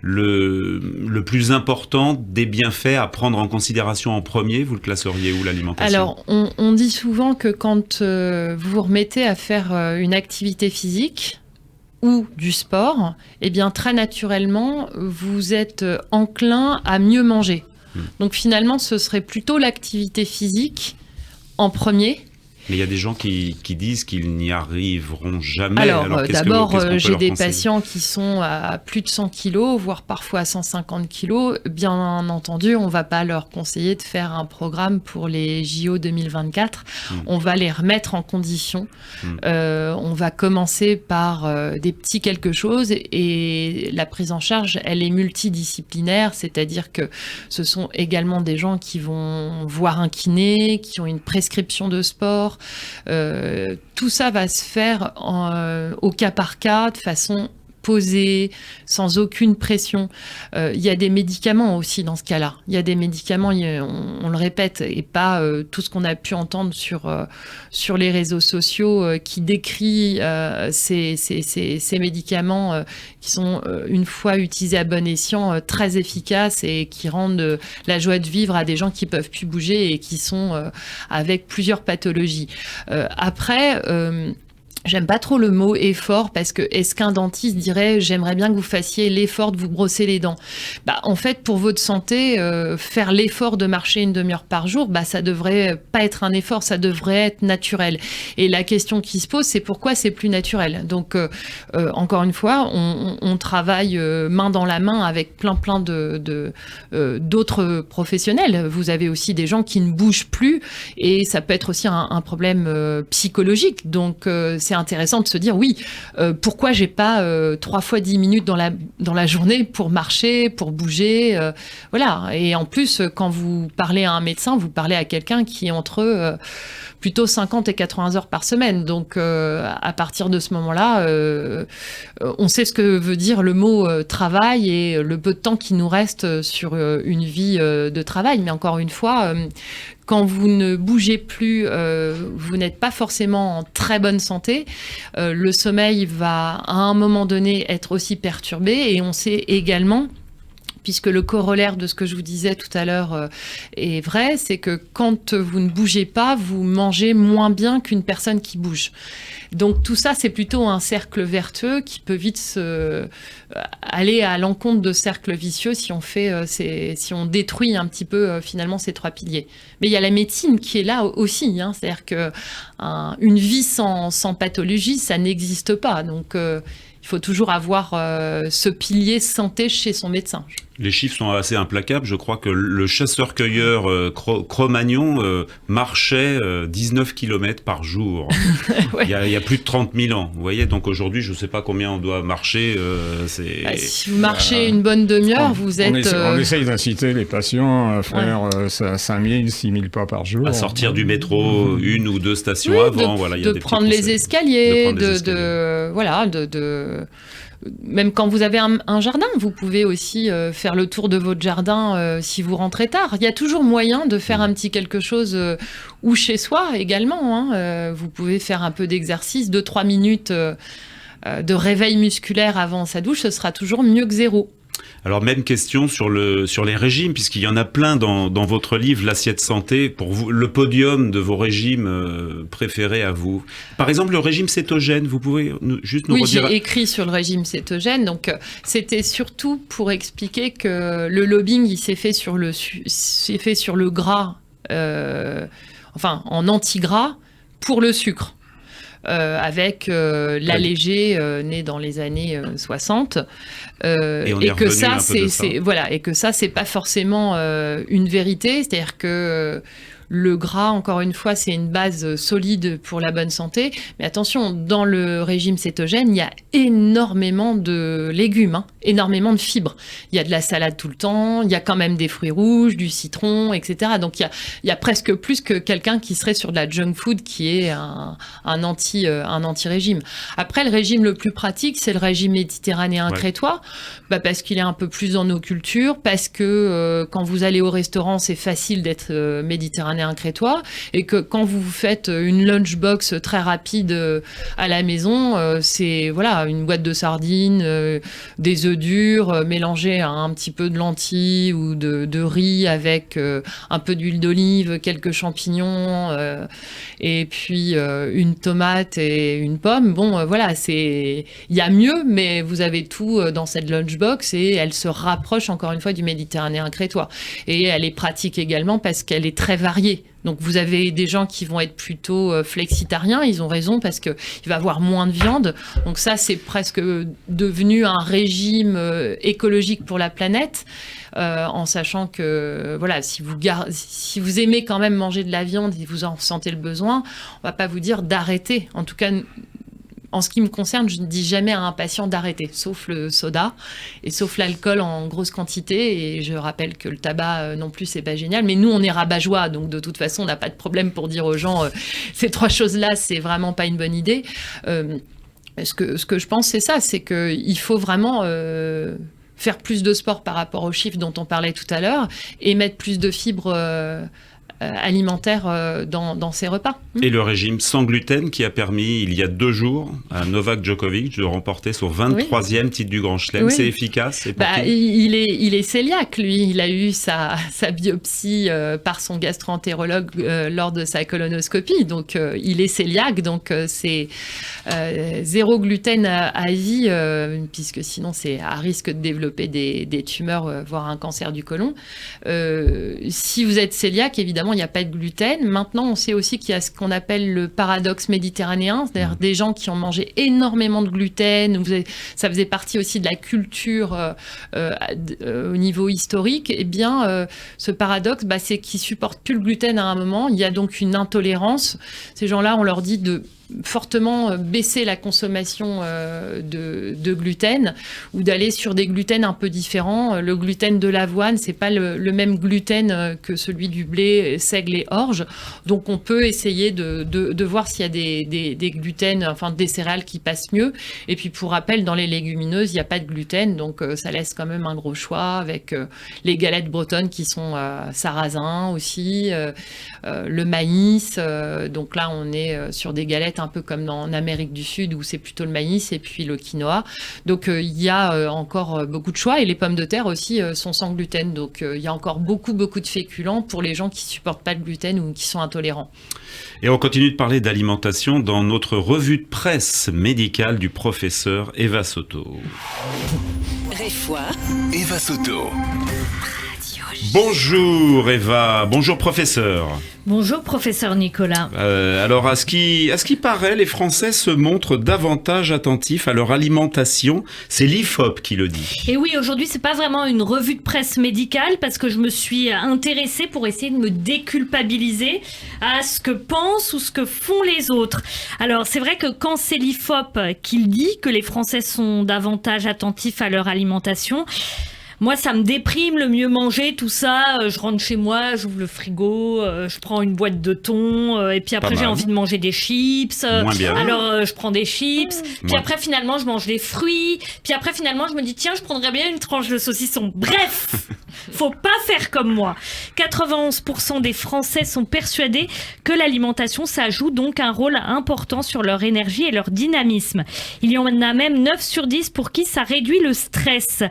le plus important des bienfaits à prendre en considération en premier? Vous le classeriez où, l'alimentation? Alors, on dit souvent que quand vous vous remettez à faire une activité physique, ou du sport, eh bien très naturellement, vous êtes enclin à mieux manger. Donc finalement, ce serait plutôt l'activité physique en premier. Mais il y a des gens qui disent qu'ils n'y arriveront jamais. Alors qu'est-ce d'abord, qu'on peut j'ai leur des conseiller ? patients qui sont à plus de 100 kilos, voire parfois à 150 kilos. Bien entendu, on ne va pas leur conseiller de faire un programme pour les JO 2024. On va les remettre en condition. On va commencer par des petits quelque chose et la prise en charge, elle est multidisciplinaire, c'est-à-dire que ce sont également des gens qui vont voir un kiné, qui ont une prescription de sport. Tout ça va se faire au cas par cas, de façon posée, sans aucune pression. Il y a des médicaments aussi dans ce cas-là. Il y a des médicaments, on le répète, et pas tout ce qu'on a pu entendre sur les réseaux sociaux qui décrit ces médicaments qui sont, une fois utilisés à bon escient, très efficaces et qui rendent la joie de vivre à des gens qui peuvent plus bouger et qui sont avec plusieurs pathologies. Après... J'aime pas trop le mot effort parce que est-ce qu'un dentiste dirait j'aimerais bien que vous fassiez l'effort de vous brosser les dents ? En fait, pour votre santé, faire l'effort de marcher une demi-heure par jour, ça devrait pas être un effort, ça devrait être naturel. Et la question qui se pose, c'est pourquoi c'est plus naturel. Donc, encore une fois, on travaille main dans la main avec plein d'autres professionnels. Vous avez aussi des gens qui ne bougent plus et ça peut être aussi un problème psychologique. Donc, c'est intéressant de se dire oui, pourquoi j'ai pas 3 fois 10 minutes dans la journée pour marcher, pour bouger, voilà. Et en plus, quand vous parlez à un médecin, vous parlez à quelqu'un qui est entre plutôt 50 et 80 heures par semaine. Donc, à partir de ce moment-là, on sait ce que veut dire le mot travail et le peu de temps qui nous reste sur une vie de travail. Mais encore une fois, quand vous ne bougez plus, vous n'êtes pas forcément en très bonne santé. Le sommeil va, à un moment donné, être aussi perturbé. Et on sait également, puisque le corollaire de ce que je vous disais tout à l'heure est vrai, c'est que quand vous ne bougez pas, vous mangez moins bien qu'une personne qui bouge. Donc tout ça, c'est plutôt un cercle vertueux qui peut vite aller à l'encontre de cercles vicieux si on détruit un petit peu finalement ces 3 piliers. Mais il y a la médecine qui est là aussi, hein, c'est-à-dire que une vie sans pathologie, ça n'existe pas. Donc il faut toujours avoir ce pilier santé chez son médecin. Les chiffres sont assez implacables. Je crois que le chasseur-cueilleur Cro-Magnon marchait 19 km par jour. Ouais. Il y a plus de 30 000 ans. Vous voyez, donc aujourd'hui, je ne sais pas combien on doit marcher. Si vous marchez une bonne demi-heure, vous êtes... On essaye d'inciter les patients à faire 5 000, 6 000 pas par jour. À sortir du métro 1 ou 2 stations avant. Voilà, de prendre les escaliers, même quand vous avez un jardin, vous pouvez aussi faire le tour de votre jardin si vous rentrez tard. Il y a toujours moyen de faire un petit quelque chose ou chez soi également. Vous pouvez faire un peu d'exercice, 2-3 minutes de réveil musculaire avant sa douche, ce sera toujours mieux que 0. Alors même question sur les régimes, puisqu'il y en a plein dans votre livre, l'assiette santé, pour vous, le podium de vos régimes préférés à vous. Par exemple, le régime cétogène, vous pouvez juste nous redire... Oui, j'ai écrit sur le régime cétogène, donc c'était surtout pour expliquer que le lobbying, il s'est fait sur le gras, en anti-gras, pour le sucre. Avec l'allégé né dans les années 60 et que ça c'est pas forcément une vérité, c'est-à-dire que le gras, encore une fois, c'est une base solide pour la bonne santé. Mais attention, dans le régime cétogène, il y a énormément de légumes, énormément de fibres. Il y a de la salade tout le temps, il y a quand même des fruits rouges, du citron, etc. Donc il y a presque plus que quelqu'un qui serait sur de la junk food, qui est un anti-régime. Après, le régime le plus pratique, c'est le régime méditerranéen crétois, parce qu'il est un peu plus dans nos cultures, parce que quand vous allez au restaurant, c'est facile d'être méditerranéen. méditerranéen crétois, et que quand vous faites une lunchbox très rapide à la maison, c'est une boîte de sardines, des œufs durs mélangés à un petit peu de lentilles ou de riz avec un peu d'huile d'olive, quelques champignons, et puis une tomate et une pomme. Il y a mieux, mais vous avez tout dans cette lunchbox et elle se rapproche encore une fois du méditerranéen crétois. Et elle est pratique également parce qu'elle est très variée. Donc vous avez des gens qui vont être plutôt flexitariens, ils ont raison parce qu'il va y avoir moins de viande. Donc ça, c'est presque devenu un régime écologique pour la planète, en sachant que si vous aimez quand même manger de la viande et vous en sentez le besoin, on ne va pas vous dire d'arrêter. En tout cas, en ce qui me concerne, je ne dis jamais à un patient d'arrêter, sauf le soda et sauf l'alcool en grosse quantité. Et je rappelle que le tabac non plus, c'est pas génial. Mais nous, on est rabat-joie, donc de toute façon, on n'a pas de problème pour dire aux gens ces 3 choses-là, c'est vraiment pas une bonne idée. Ce que je pense, c'est ça, c'est qu'il faut vraiment faire plus de sport par rapport aux chiffres dont on parlait tout à l'heure et mettre plus de fibres alimentaire dans ses repas. Et le régime sans gluten qui a permis, il y a 2 jours, à Novak Djokovic de remporter son 23e titre du Grand Chelem. C'est efficace? Il est cœliaque, lui. Il a eu sa biopsie par son gastro-entérologue lors de sa colonoscopie. Donc, il est cœliaque. Donc, c'est 0 gluten à vie, puisque sinon, c'est à risque de développer des tumeurs, voire un cancer du côlon. Si vous êtes cœliaque, évidemment, il n'y a pas de gluten. Maintenant, on sait aussi qu'il y a ce qu'on appelle le paradoxe méditerranéen, c'est-à-dire des gens qui ont mangé énormément de gluten. Ça faisait partie aussi de la culture au niveau historique. Eh bien, ce paradoxe, c'est qu'ils supportent plus le gluten à un moment. Il y a donc une intolérance. Ces gens-là, on leur dit de fortement baisser la consommation de gluten ou d'aller sur des gluten un peu différents. Le gluten de l'avoine, c'est pas le même gluten que celui du blé, seigle et orge. Donc on peut essayer de voir s'il y a des gluten, enfin des céréales qui passent mieux. Et puis pour rappel, dans les légumineuses, il n'y a pas de gluten, donc ça laisse quand même un gros choix avec les galettes bretonnes qui sont sarrasin aussi, le maïs. Donc là, on est sur des galettes un peu comme en Amérique du Sud où c'est plutôt le maïs et puis le quinoa. Donc il y a encore beaucoup de choix et les pommes de terre aussi sont sans gluten. Donc il y a encore beaucoup de féculents pour les gens qui supportent pas le gluten ou qui sont intolérants. Et on continue de parler d'alimentation dans notre revue de presse médicale du professeur Eva Soto. Eva Soto. Bonjour Eva, bonjour professeur. Bonjour professeur Nicolas. Alors à ce qui paraît, les Français se montrent davantage attentifs à leur alimentation. C'est l'IFOP qui le dit. Et oui, aujourd'hui c'est pas vraiment une revue de presse médicale parce que je me suis intéressée pour essayer de me déculpabiliser à ce que pensent ou ce que font les autres. Alors c'est vrai que quand c'est l'IFOP qui le dit que les Français sont davantage attentifs à leur alimentation, moi, ça me déprime, le mieux manger, tout ça. Je rentre chez moi, j'ouvre le frigo, je prends une boîte de thon, et puis après, j'ai envie de manger des chips. Alors, je prends des chips. Puis après, finalement, je mange des fruits. Puis après, finalement, je me dis, tiens, je prendrais bien une tranche de saucisson. Bref, faut pas faire comme moi. 91% des Français sont persuadés que l'alimentation, ça joue donc un rôle important sur leur énergie et leur dynamisme. Il y en a même 9 sur 10 pour qui ça réduit le stress.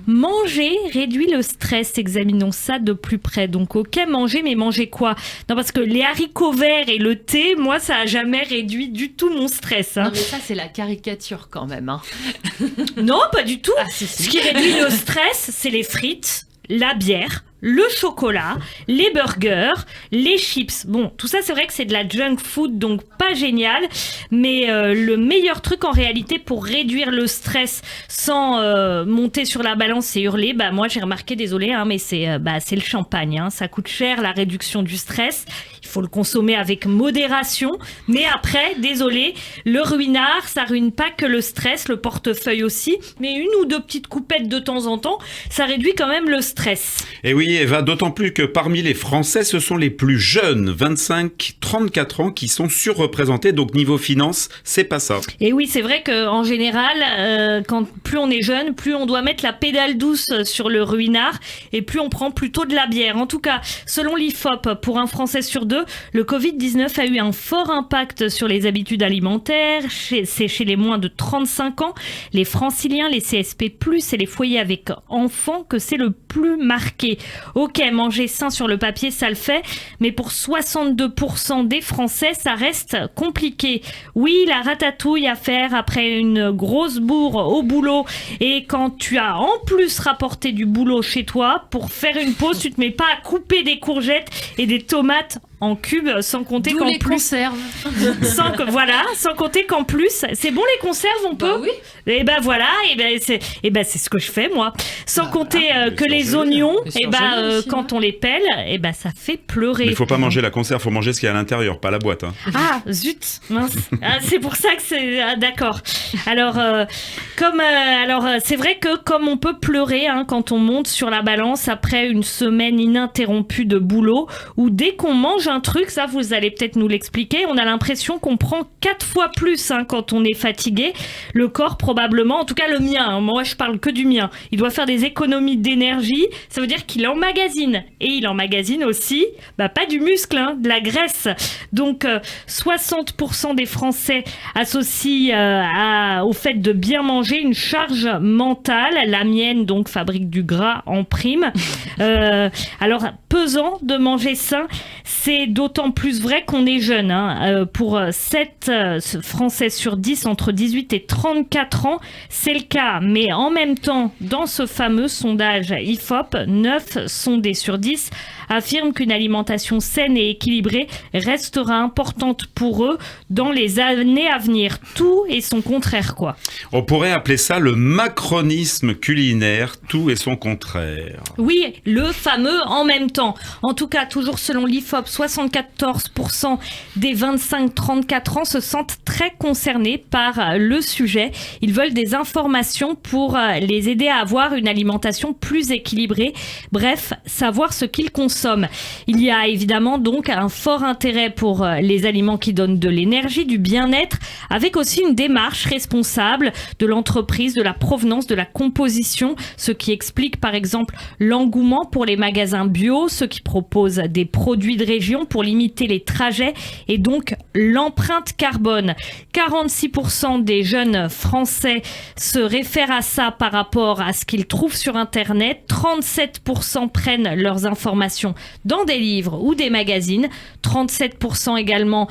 Manger réduit le stress, examinons ça de plus près. Donc ok, manger, mais manger quoi? Non, parce que les haricots verts et le thé, moi ça a jamais réduit du tout mon stress. Non mais ça c'est la caricature quand même. Non, pas du tout. Si. Ce qui réduit le stress, c'est les frites, la bière, le chocolat, les burgers, les chips. Bon, tout ça, c'est vrai que c'est de la junk food, donc pas génial. Mais le meilleur truc en réalité pour réduire le stress sans monter sur la balance et hurler, moi j'ai remarqué, désolé, mais c'est le champagne. Ça coûte cher la réduction du stress. Il faut le consommer avec modération. Mais après, désolé, le ruinard, ça ruine pas que le stress, le portefeuille aussi. Mais 1 ou 2 petites coupettes de temps en temps, ça réduit quand même le stress. Et oui, oui, Eva, d'autant plus que parmi les Français, ce sont les plus jeunes, 25-34 ans, qui sont surreprésentés. Donc niveau finance, c'est pas ça. Et oui, c'est vrai qu'en général, plus on est jeune, plus on doit mettre la pédale douce sur le ruinard et plus on prend plutôt de la bière. En tout cas, selon l'IFOP, pour un Français sur deux, le Covid-19 a eu un fort impact sur les habitudes alimentaires. C'est chez les moins de 35 ans, les franciliens, les CSP+, et les foyers avec enfants que c'est le plus marqué. Ok, manger sain sur le papier, ça le fait, mais pour 62% des Français, ça reste compliqué. Oui, la ratatouille à faire après une grosse bourre au boulot, et quand tu as en plus rapporté du boulot chez toi, pour faire une pause, tu te mets pas à couper des courgettes et des tomates en cubes, sans compter D'où qu'en les plus... conserves. sans compter qu'en plus, c'est bon les conserves, on peut. Oui. Et ben voilà, c'est ce que je fais moi. Sans compter que les oignons, quand on les pèle, ça fait pleurer. Mais il faut pas manger la conserve, faut manger ce qu'il y a à l'intérieur, pas la boîte. Hein. Ah zut, mince. C'est pour ça que c'est d'accord. Alors c'est vrai que comme on peut pleurer quand on monte sur la balance après une semaine ininterrompue de boulot, ou dès qu'on mange un truc, ça vous allez peut-être nous l'expliquer, on a l'impression qu'on prend 4 fois plus quand on est fatigué. Le corps probablement, en tout cas le mien, moi je parle que du mien, il doit faire des économies d'énergie, ça veut dire qu'il emmagasine, et il emmagasine aussi pas du muscle, de la graisse. Donc 60% des Français associent au fait de bien manger une charge mentale. La mienne donc fabrique du gras en prime. Alors pesant de manger sain, c'est d'autant plus vrai qu'on est jeune. Pour 7 Français sur 10 entre 18 et 34 ans, c'est le cas. Mais en même temps, dans ce fameux sondage IFOP, 9 sondés sur 10 affirment qu'une alimentation saine et équilibrée restera importante pour eux dans les années à venir. Tout et son contraire, quoi. On pourrait appeler ça le macronisme culinaire, tout et son contraire. Oui, le fameux en même temps. En tout cas, toujours selon l'IFOP, 74% des 25-34 ans se sentent très concernés par le sujet. Ils veulent des informations pour les aider à avoir une alimentation plus équilibrée. Bref, savoir ce qu'ils consomment. Il y a évidemment donc un fort intérêt pour les aliments qui donnent de l'énergie, du bien-être, avec aussi une démarche responsable de l'entreprise, de la provenance, de la composition, ce qui explique par exemple l'engouement pour les magasins bio, ceux qui proposent des produits de région pour limiter les trajets et donc l'empreinte carbone. 46% des jeunes Français se réfèrent à ça par rapport à ce qu'ils trouvent sur Internet. 37% prennent leurs informations dans des livres ou des magazines. 37% également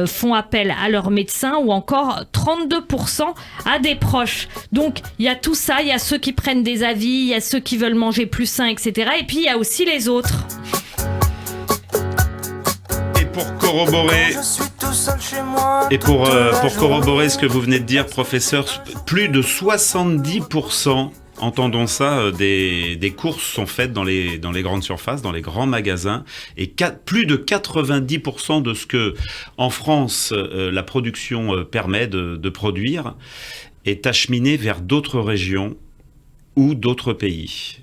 font appel à leur médecin, ou encore 32% à des proches. Donc il y a tout ça, il y a ceux qui prennent des avis, il y a ceux qui veulent manger plus sain, etc. Et puis il y a aussi les autres. Pour corroborer ce que vous venez de dire, professeur, plus de 70%, entendons ça, des courses sont faites dans les grandes surfaces, dans les grands magasins, et plus de 90% de ce que en France la production permet de produire est acheminé vers d'autres régions ou d'autres pays.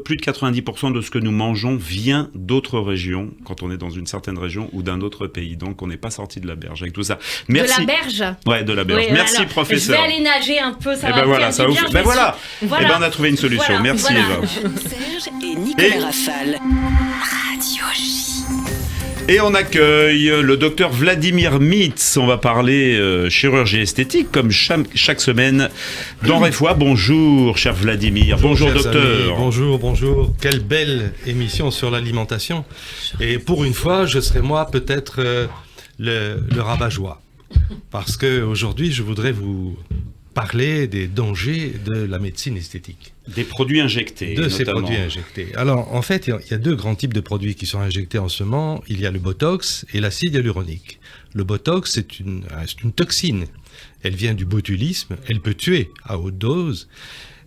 Plus de 90% de ce que nous mangeons vient d'autres régions, quand on est dans une certaine région ou d'un autre pays. Donc, on n'est pas sorti de la berge avec tout ça. Merci. De la berge ? Ouais, de la berge. Oui, merci, alors, professeur. Je vais aller nager un peu, ça va voilà, faire du bien. Voilà. On a trouvé une solution. Voilà, merci, Eva. Serge et Nicolas Rafale. Radio J. Et on accueille le docteur Vladimir Mitz. On va parler chirurgie esthétique, comme chaque semaine dans Réfois. Bonjour, cher Vladimir. Bonjour, docteur. Amis. Bonjour. Quelle belle émission sur l'alimentation. Et pour une fois, je serai moi peut-être le rabat-joie. Parce qu'aujourd'hui, je voudrais vous parler des dangers de la médecine esthétique. Des produits injectés, de notamment. Ces produits injectés. Alors, en fait, il y a deux grands types de produits qui sont injectés en ce moment. Il y a le Botox et l'acide hyaluronique. Le Botox, c'est une toxine. Elle vient du botulisme. Elle peut tuer à haute dose.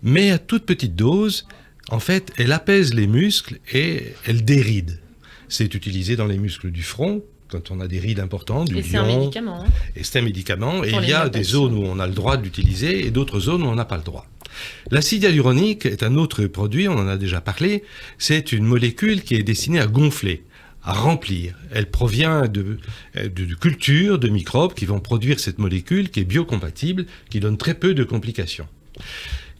Mais à toute petite dose, en fait, elle apaise les muscles et elle déride. C'est utilisé dans les muscles du front, quand on a des rides importantes, du Et c'est un lion. médicament. Et c'est un médicament. Et Pour il les y a myopathies. des zones où on a le droit de l'utiliser et d'autres zones où on n'a pas le droit. L'acide hyaluronique est un autre produit, on en a déjà parlé. C'est une molécule qui est destinée à gonfler, à remplir. Elle provient de cultures, de microbes qui vont produire cette molécule qui est biocompatible, qui donne très peu de complications.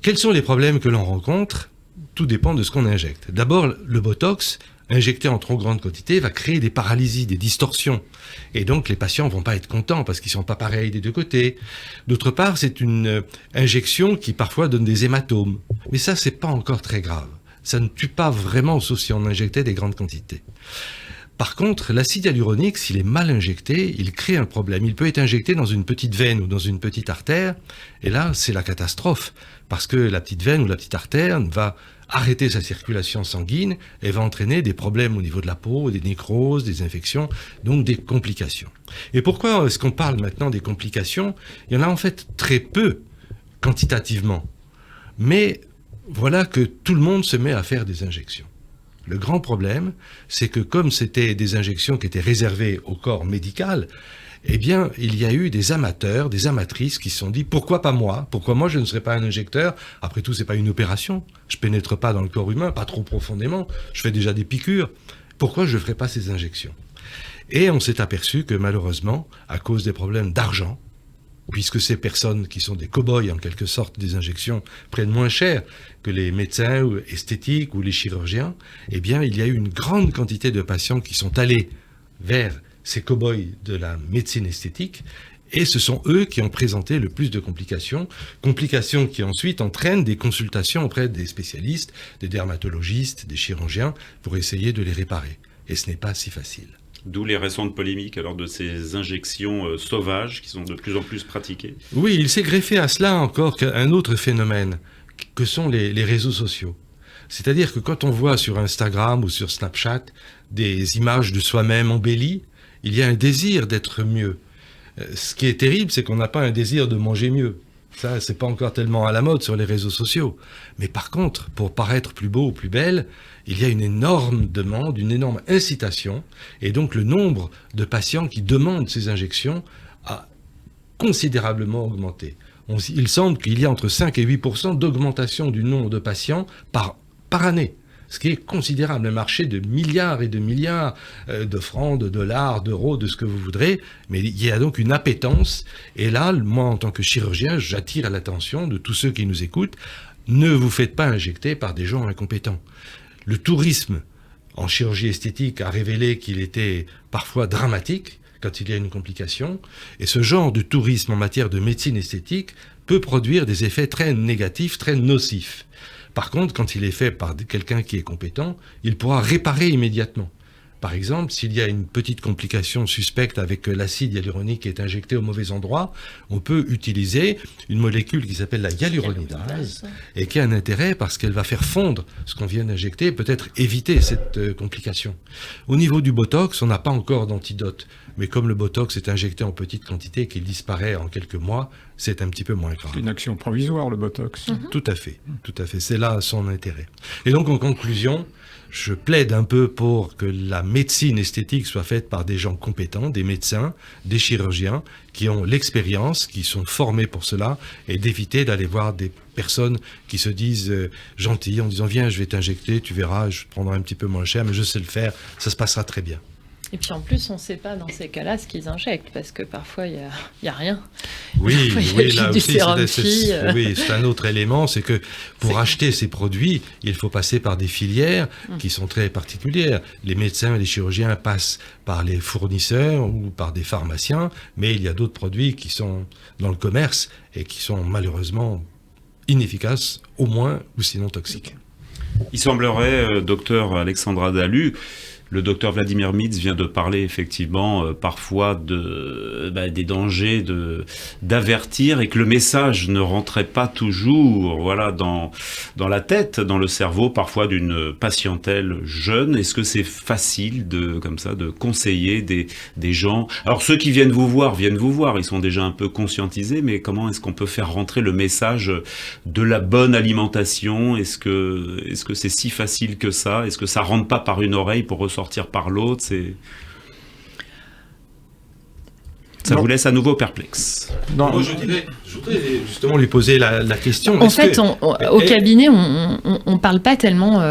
Quels sont les problèmes que l'on rencontre ? Tout dépend de ce qu'on injecte. D'abord, le Botox, injecté en trop grande quantité, va créer des paralysies, des distorsions. Et donc, les patients vont pas être contents parce qu'ils sont pas pareils des deux côtés. D'autre part, c'est une injection qui parfois donne des hématomes. Mais ça, c'est pas encore très grave. Ça ne tue pas vraiment, sauf si on injectait des grandes quantités. Par contre, l'acide hyaluronique, s'il est mal injecté, il crée un problème. Il peut être injecté dans une petite veine ou dans une petite artère, et là, c'est la catastrophe, parce que la petite veine ou la petite artère va arrêter sa circulation sanguine et va entraîner des problèmes au niveau de la peau, des nécroses, des infections, donc des complications. Et pourquoi est-ce qu'on parle maintenant des complications ? Il y en a en fait très peu, quantitativement. Mais voilà que tout le monde se met à faire des injections. Le grand problème, c'est que comme c'était des injections qui étaient réservées au corps médical, eh bien, il y a eu des amateurs, des amatrices qui se sont dit « Pourquoi pas moi ? Pourquoi moi je ne serais pas un injecteur ? Après tout, c'est pas une opération. Je pénètre pas dans le corps humain, pas trop profondément. Je fais déjà des piqûres. Pourquoi je ne ferais pas ces injections ?» Et on s'est aperçu que malheureusement, à cause des problèmes d'argent, puisque ces personnes qui sont des cow-boys en quelque sorte des injections prennent moins cher que les médecins esthétiques ou les chirurgiens, eh bien il y a eu une grande quantité de patients qui sont allés vers ces cow-boys de la médecine esthétique et ce sont eux qui ont présenté le plus de complications qui ensuite entraînent des consultations auprès des spécialistes, des dermatologistes, des chirurgiens pour essayer de les réparer. Et ce n'est pas si facile. D'où les récentes polémiques alors de ces injections sauvages qui sont de plus en plus pratiquées. Oui, il s'est greffé à cela encore un autre phénomène, que sont les réseaux sociaux. C'est-à-dire que quand on voit sur Instagram ou sur Snapchat des images de soi-même embellies, il y a un désir d'être mieux. Ce qui est terrible, c'est qu'on n'a pas un désir de manger mieux. Ça, c'est pas encore tellement à la mode sur les réseaux sociaux. Mais par contre, pour paraître plus beau ou plus belle, il y a une énorme demande, une énorme incitation. Et donc, le nombre de patients qui demandent ces injections a considérablement augmenté. Il semble qu'il y a entre 5 et 8% d'augmentation du nombre de patients par année. Ce qui est considérable, un marché de milliards et de milliards de francs, de dollars, d'euros, de ce que vous voudrez. Mais il y a donc une appétence. Et là, moi, en tant que chirurgien, j'attire à l'attention de tous ceux qui nous écoutent. Ne vous faites pas injecter par des gens incompétents. Le tourisme en chirurgie esthétique a révélé qu'il était parfois dramatique quand il y a une complication. Et ce genre de tourisme en matière de médecine esthétique peut produire des effets très négatifs, très nocifs. Par contre, quand il est fait par quelqu'un qui est compétent, il pourra réparer immédiatement. Par exemple, s'il y a une petite complication suspecte avec l'acide hyaluronique qui est injecté au mauvais endroit, on peut utiliser une molécule qui s'appelle la hyaluronidase et qui a un intérêt parce qu'elle va faire fondre ce qu'on vient d'injecter et peut-être éviter cette complication. Au niveau du Botox, on n'a pas encore d'antidote. Mais comme le Botox est injecté en petite quantité et qu'il disparaît en quelques mois, c'est un petit peu moins grave. C'est une action provisoire, le Botox. Tout à fait, tout à fait. C'est là son intérêt. Et donc, en conclusion, je plaide un peu pour que la médecine esthétique soit faite par des gens compétents, des médecins, des chirurgiens, qui ont l'expérience, qui sont formés pour cela, et d'éviter d'aller voir des personnes qui se disent gentilles en disant « Viens, je vais t'injecter, tu verras, je prendrai un petit peu moins cher, mais je sais le faire, ça se passera très bien. » Et puis en plus, on ne sait pas dans ces cas-là ce qu'ils injectent, parce que parfois, il y a rien. Oui, là aussi, oui, c'est un autre élément, c'est que pour acheter ces produits, il faut passer par des filières qui sont très particulières. Les médecins et les chirurgiens passent par les fournisseurs ou par des pharmaciens, mais il y a d'autres produits qui sont dans le commerce et qui sont malheureusement inefficaces, au moins, ou sinon toxiques. Il semblerait, docteur Alexandra Dalu, le docteur Vladimir Mitz vient de parler effectivement parfois des dangers d'avertir et que le message ne rentrait pas toujours dans la tête, dans le cerveau parfois d'une patientèle jeune. Est-ce que c'est facile de conseiller des gens? Alors ceux qui viennent vous voir, ils sont déjà un peu conscientisés, mais comment est-ce qu'on peut faire rentrer le message de la bonne alimentation? Est-ce que c'est si facile que ça? Est-ce que ça rentre pas par une oreille pour ressortir par l'autre? Ça vous laisse à nouveau perplexe. Moi, je voudrais justement lui poser la question. En fait, au cabinet, on parle pas tellement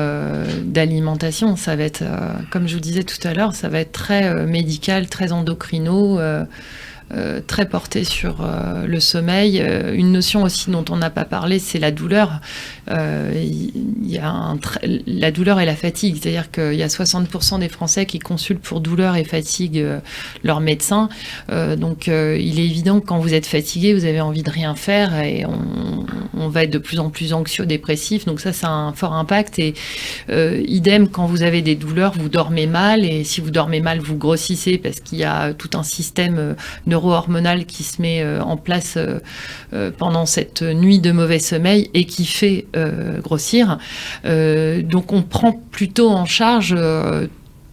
d'alimentation. Ça va être, comme je vous disais tout à l'heure, ça va être très médical, très endocrino, très porté sur le sommeil. Une notion aussi dont on n'a pas parlé, c'est la douleur. La douleur et la fatigue. C'est-à-dire qu'il y a 60% des Français qui consultent pour douleur et fatigue leur médecin. Donc il est évident que quand vous êtes fatigué, vous avez envie de rien faire et on va être de plus en plus anxio-dépressif. Donc ça a un fort impact. Et idem, quand vous avez des douleurs, vous dormez mal. Et si vous dormez mal, vous grossissez parce qu'il y a tout un système neuro-hormonal qui se met en place pendant cette nuit de mauvais sommeil et qui fait grossir. Donc on prend plutôt en charge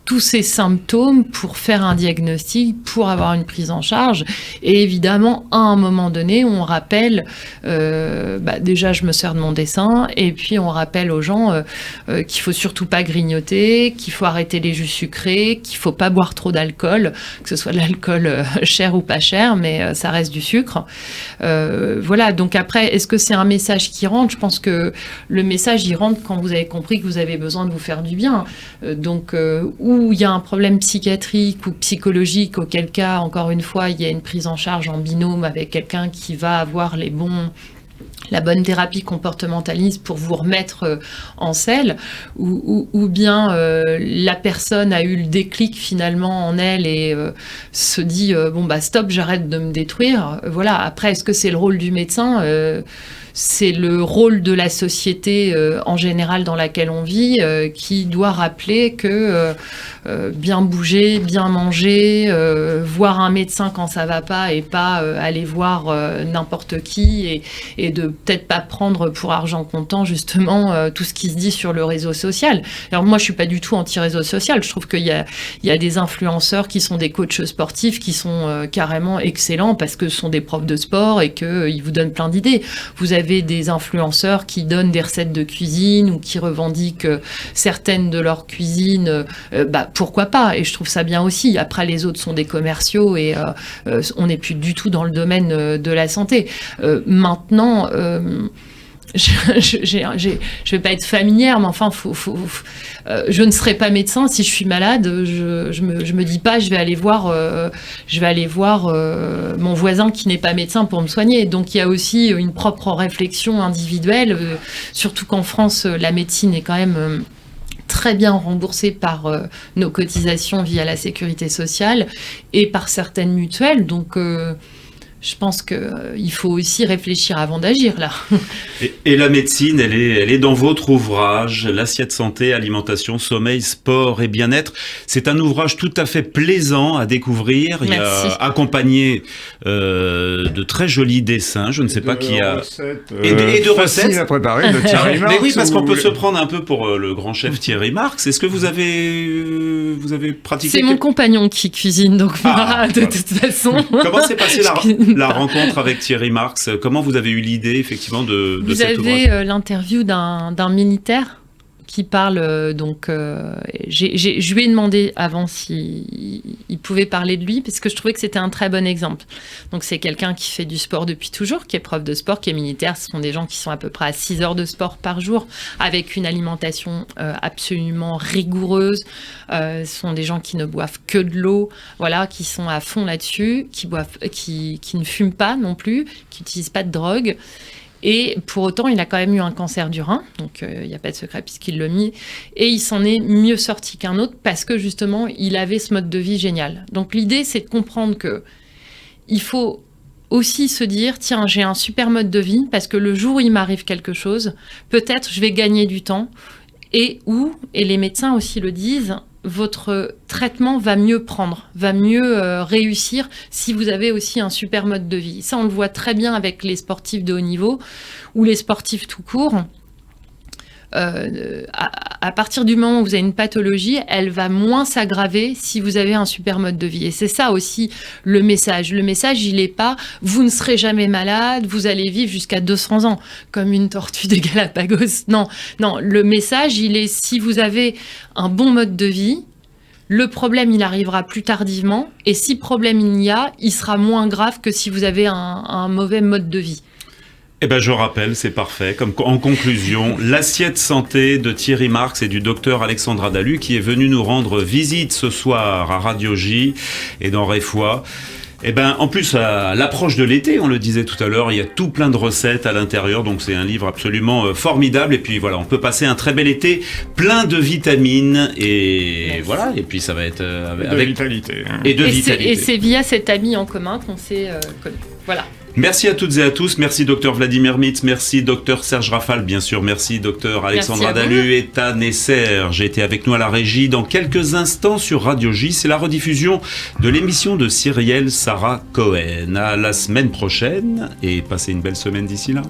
tous ces symptômes pour faire un diagnostic, pour avoir une prise en charge. Et évidemment, à un moment donné, on rappelle, déjà je me sers de mon dessin, et puis on rappelle aux gens qu'il faut surtout pas grignoter, qu'il faut arrêter les jus sucrés, qu'il faut pas boire trop d'alcool, que ce soit de l'alcool cher ou pas cher, mais ça reste du sucre. Voilà, donc après, est-ce que c'est un message qui rentre ? Je pense que le message, il rentre quand vous avez compris que vous avez besoin de vous faire du bien. Où il y a un problème psychiatrique ou psychologique, auquel cas, encore une fois, il y a une prise en charge en binôme avec quelqu'un qui va avoir la bonne thérapie comportementaliste pour vous remettre en selle, ou bien la personne a eu le déclic finalement en elle et se dit stop, j'arrête de me détruire. Voilà. Après, est-ce que c'est le rôle du médecin ? C'est le rôle de la société en général dans laquelle on vit qui doit rappeler que bien bouger, bien manger, voir un médecin quand ça va pas et pas aller voir n'importe qui et de peut-être pas prendre pour argent comptant justement tout ce qui se dit sur le réseau social. Alors moi je suis pas du tout anti-réseau social, je trouve qu'il y a des influenceurs qui sont des coachs sportifs qui sont carrément excellents parce que ce sont des profs de sport et qu'ils vous donnent plein d'idées. Vous avez des influenceurs qui donnent des recettes de cuisine ou qui revendiquent certaines de leurs cuisines, pourquoi pas ? Et je trouve ça bien aussi. Après, les autres sont des commerciaux et on n'est plus du tout dans le domaine de la santé. Maintenant, je vais pas être familière, mais enfin, je ne serai pas médecin si je suis malade. Je me dis pas, je vais aller voir mon voisin qui n'est pas médecin pour me soigner. Donc il y a aussi une propre réflexion individuelle, surtout qu'en France, la médecine est quand même très bien remboursée par nos cotisations via la sécurité sociale et par certaines mutuelles. Donc je pense qu'il faut aussi réfléchir avant d'agir, là. Et la médecine, elle est dans votre ouvrage, L'assiette santé, alimentation, sommeil, sport et bien-être. C'est un ouvrage tout à fait plaisant à découvrir. Merci. Il y a accompagné de très jolis dessins. Je ne sais pas qui a... Et de recettes. Facile à préparer de Thierry Marx. Mais oui, parce qu'on peut se prendre un peu pour le grand chef Thierry Marx. Est-ce que vous avez pratiqué... C'est mon compagnon qui cuisine, donc de toute façon... Comment s'est passée la rencontre avec Thierry Marx? Comment vous avez eu l'idée, effectivement, de cet ouvrage? Vous avez l'interview d'un militaire qui parle, je lui ai demandé avant s'il pouvait parler de lui, parce que je trouvais que c'était un très bon exemple. Donc c'est quelqu'un qui fait du sport depuis toujours, qui est prof de sport, qui est militaire. Ce sont des gens qui sont à peu près à 6 heures de sport par jour, avec une alimentation absolument rigoureuse. Ce sont des gens qui ne boivent que de l'eau, voilà, qui sont à fond là-dessus, qui ne fument pas non plus, qui n'utilisent pas de drogue. Et pour autant, il a quand même eu un cancer du rein, donc il n'y a pas de secret puisqu'il l'a mis, et il s'en est mieux sorti qu'un autre parce que justement, il avait ce mode de vie génial. Donc l'idée, c'est de comprendre que il faut aussi se dire, tiens, j'ai un super mode de vie parce que le jour où il m'arrive quelque chose, peut-être je vais gagner du temps, et les médecins aussi le disent, votre traitement va mieux prendre, va mieux réussir si vous avez aussi un super mode de vie. Ça, on le voit très bien avec les sportifs de haut niveau ou les sportifs tout court. À partir du moment où vous avez une pathologie, elle va moins s'aggraver si vous avez un super mode de vie. Et c'est ça aussi le message. Le message, il n'est pas « vous ne serez jamais malade, vous allez vivre jusqu'à 200 ans » comme une tortue des Galapagos. Non, le message, il est si vous avez un bon mode de vie, le problème, il arrivera plus tardivement. Et si problème il y a, il sera moins grave que si vous avez un mauvais mode de vie. Eh ben, je rappelle, c'est parfait. Comme en conclusion, l'assiette santé de Thierry Marx et du docteur Alexandra Dalu qui est venu nous rendre visite ce soir à Radio J et dans Réfoy. Eh ben, en plus, à l'approche de l'été, on le disait tout à l'heure, il y a tout plein de recettes à l'intérieur, donc c'est un livre absolument formidable. Et puis voilà, on peut passer un très bel été, plein de vitamines et merci. Voilà. Et puis ça va être avec vitalité. Hein. Et de vitalité. Et c'est via cet ami en commun qu'on s'est connu. Voilà. Merci à toutes et à tous. Merci Dr Vladimir Mitz, merci Dr Serge Rafal, bien sûr. Merci Dr Alexandra Dalu et Tan Serge. J'ai été avec nous à la régie dans quelques instants sur Radio J. C'est la rediffusion de l'émission de Cyrielle Sarah Cohen. À la semaine prochaine et passez une belle semaine d'ici là.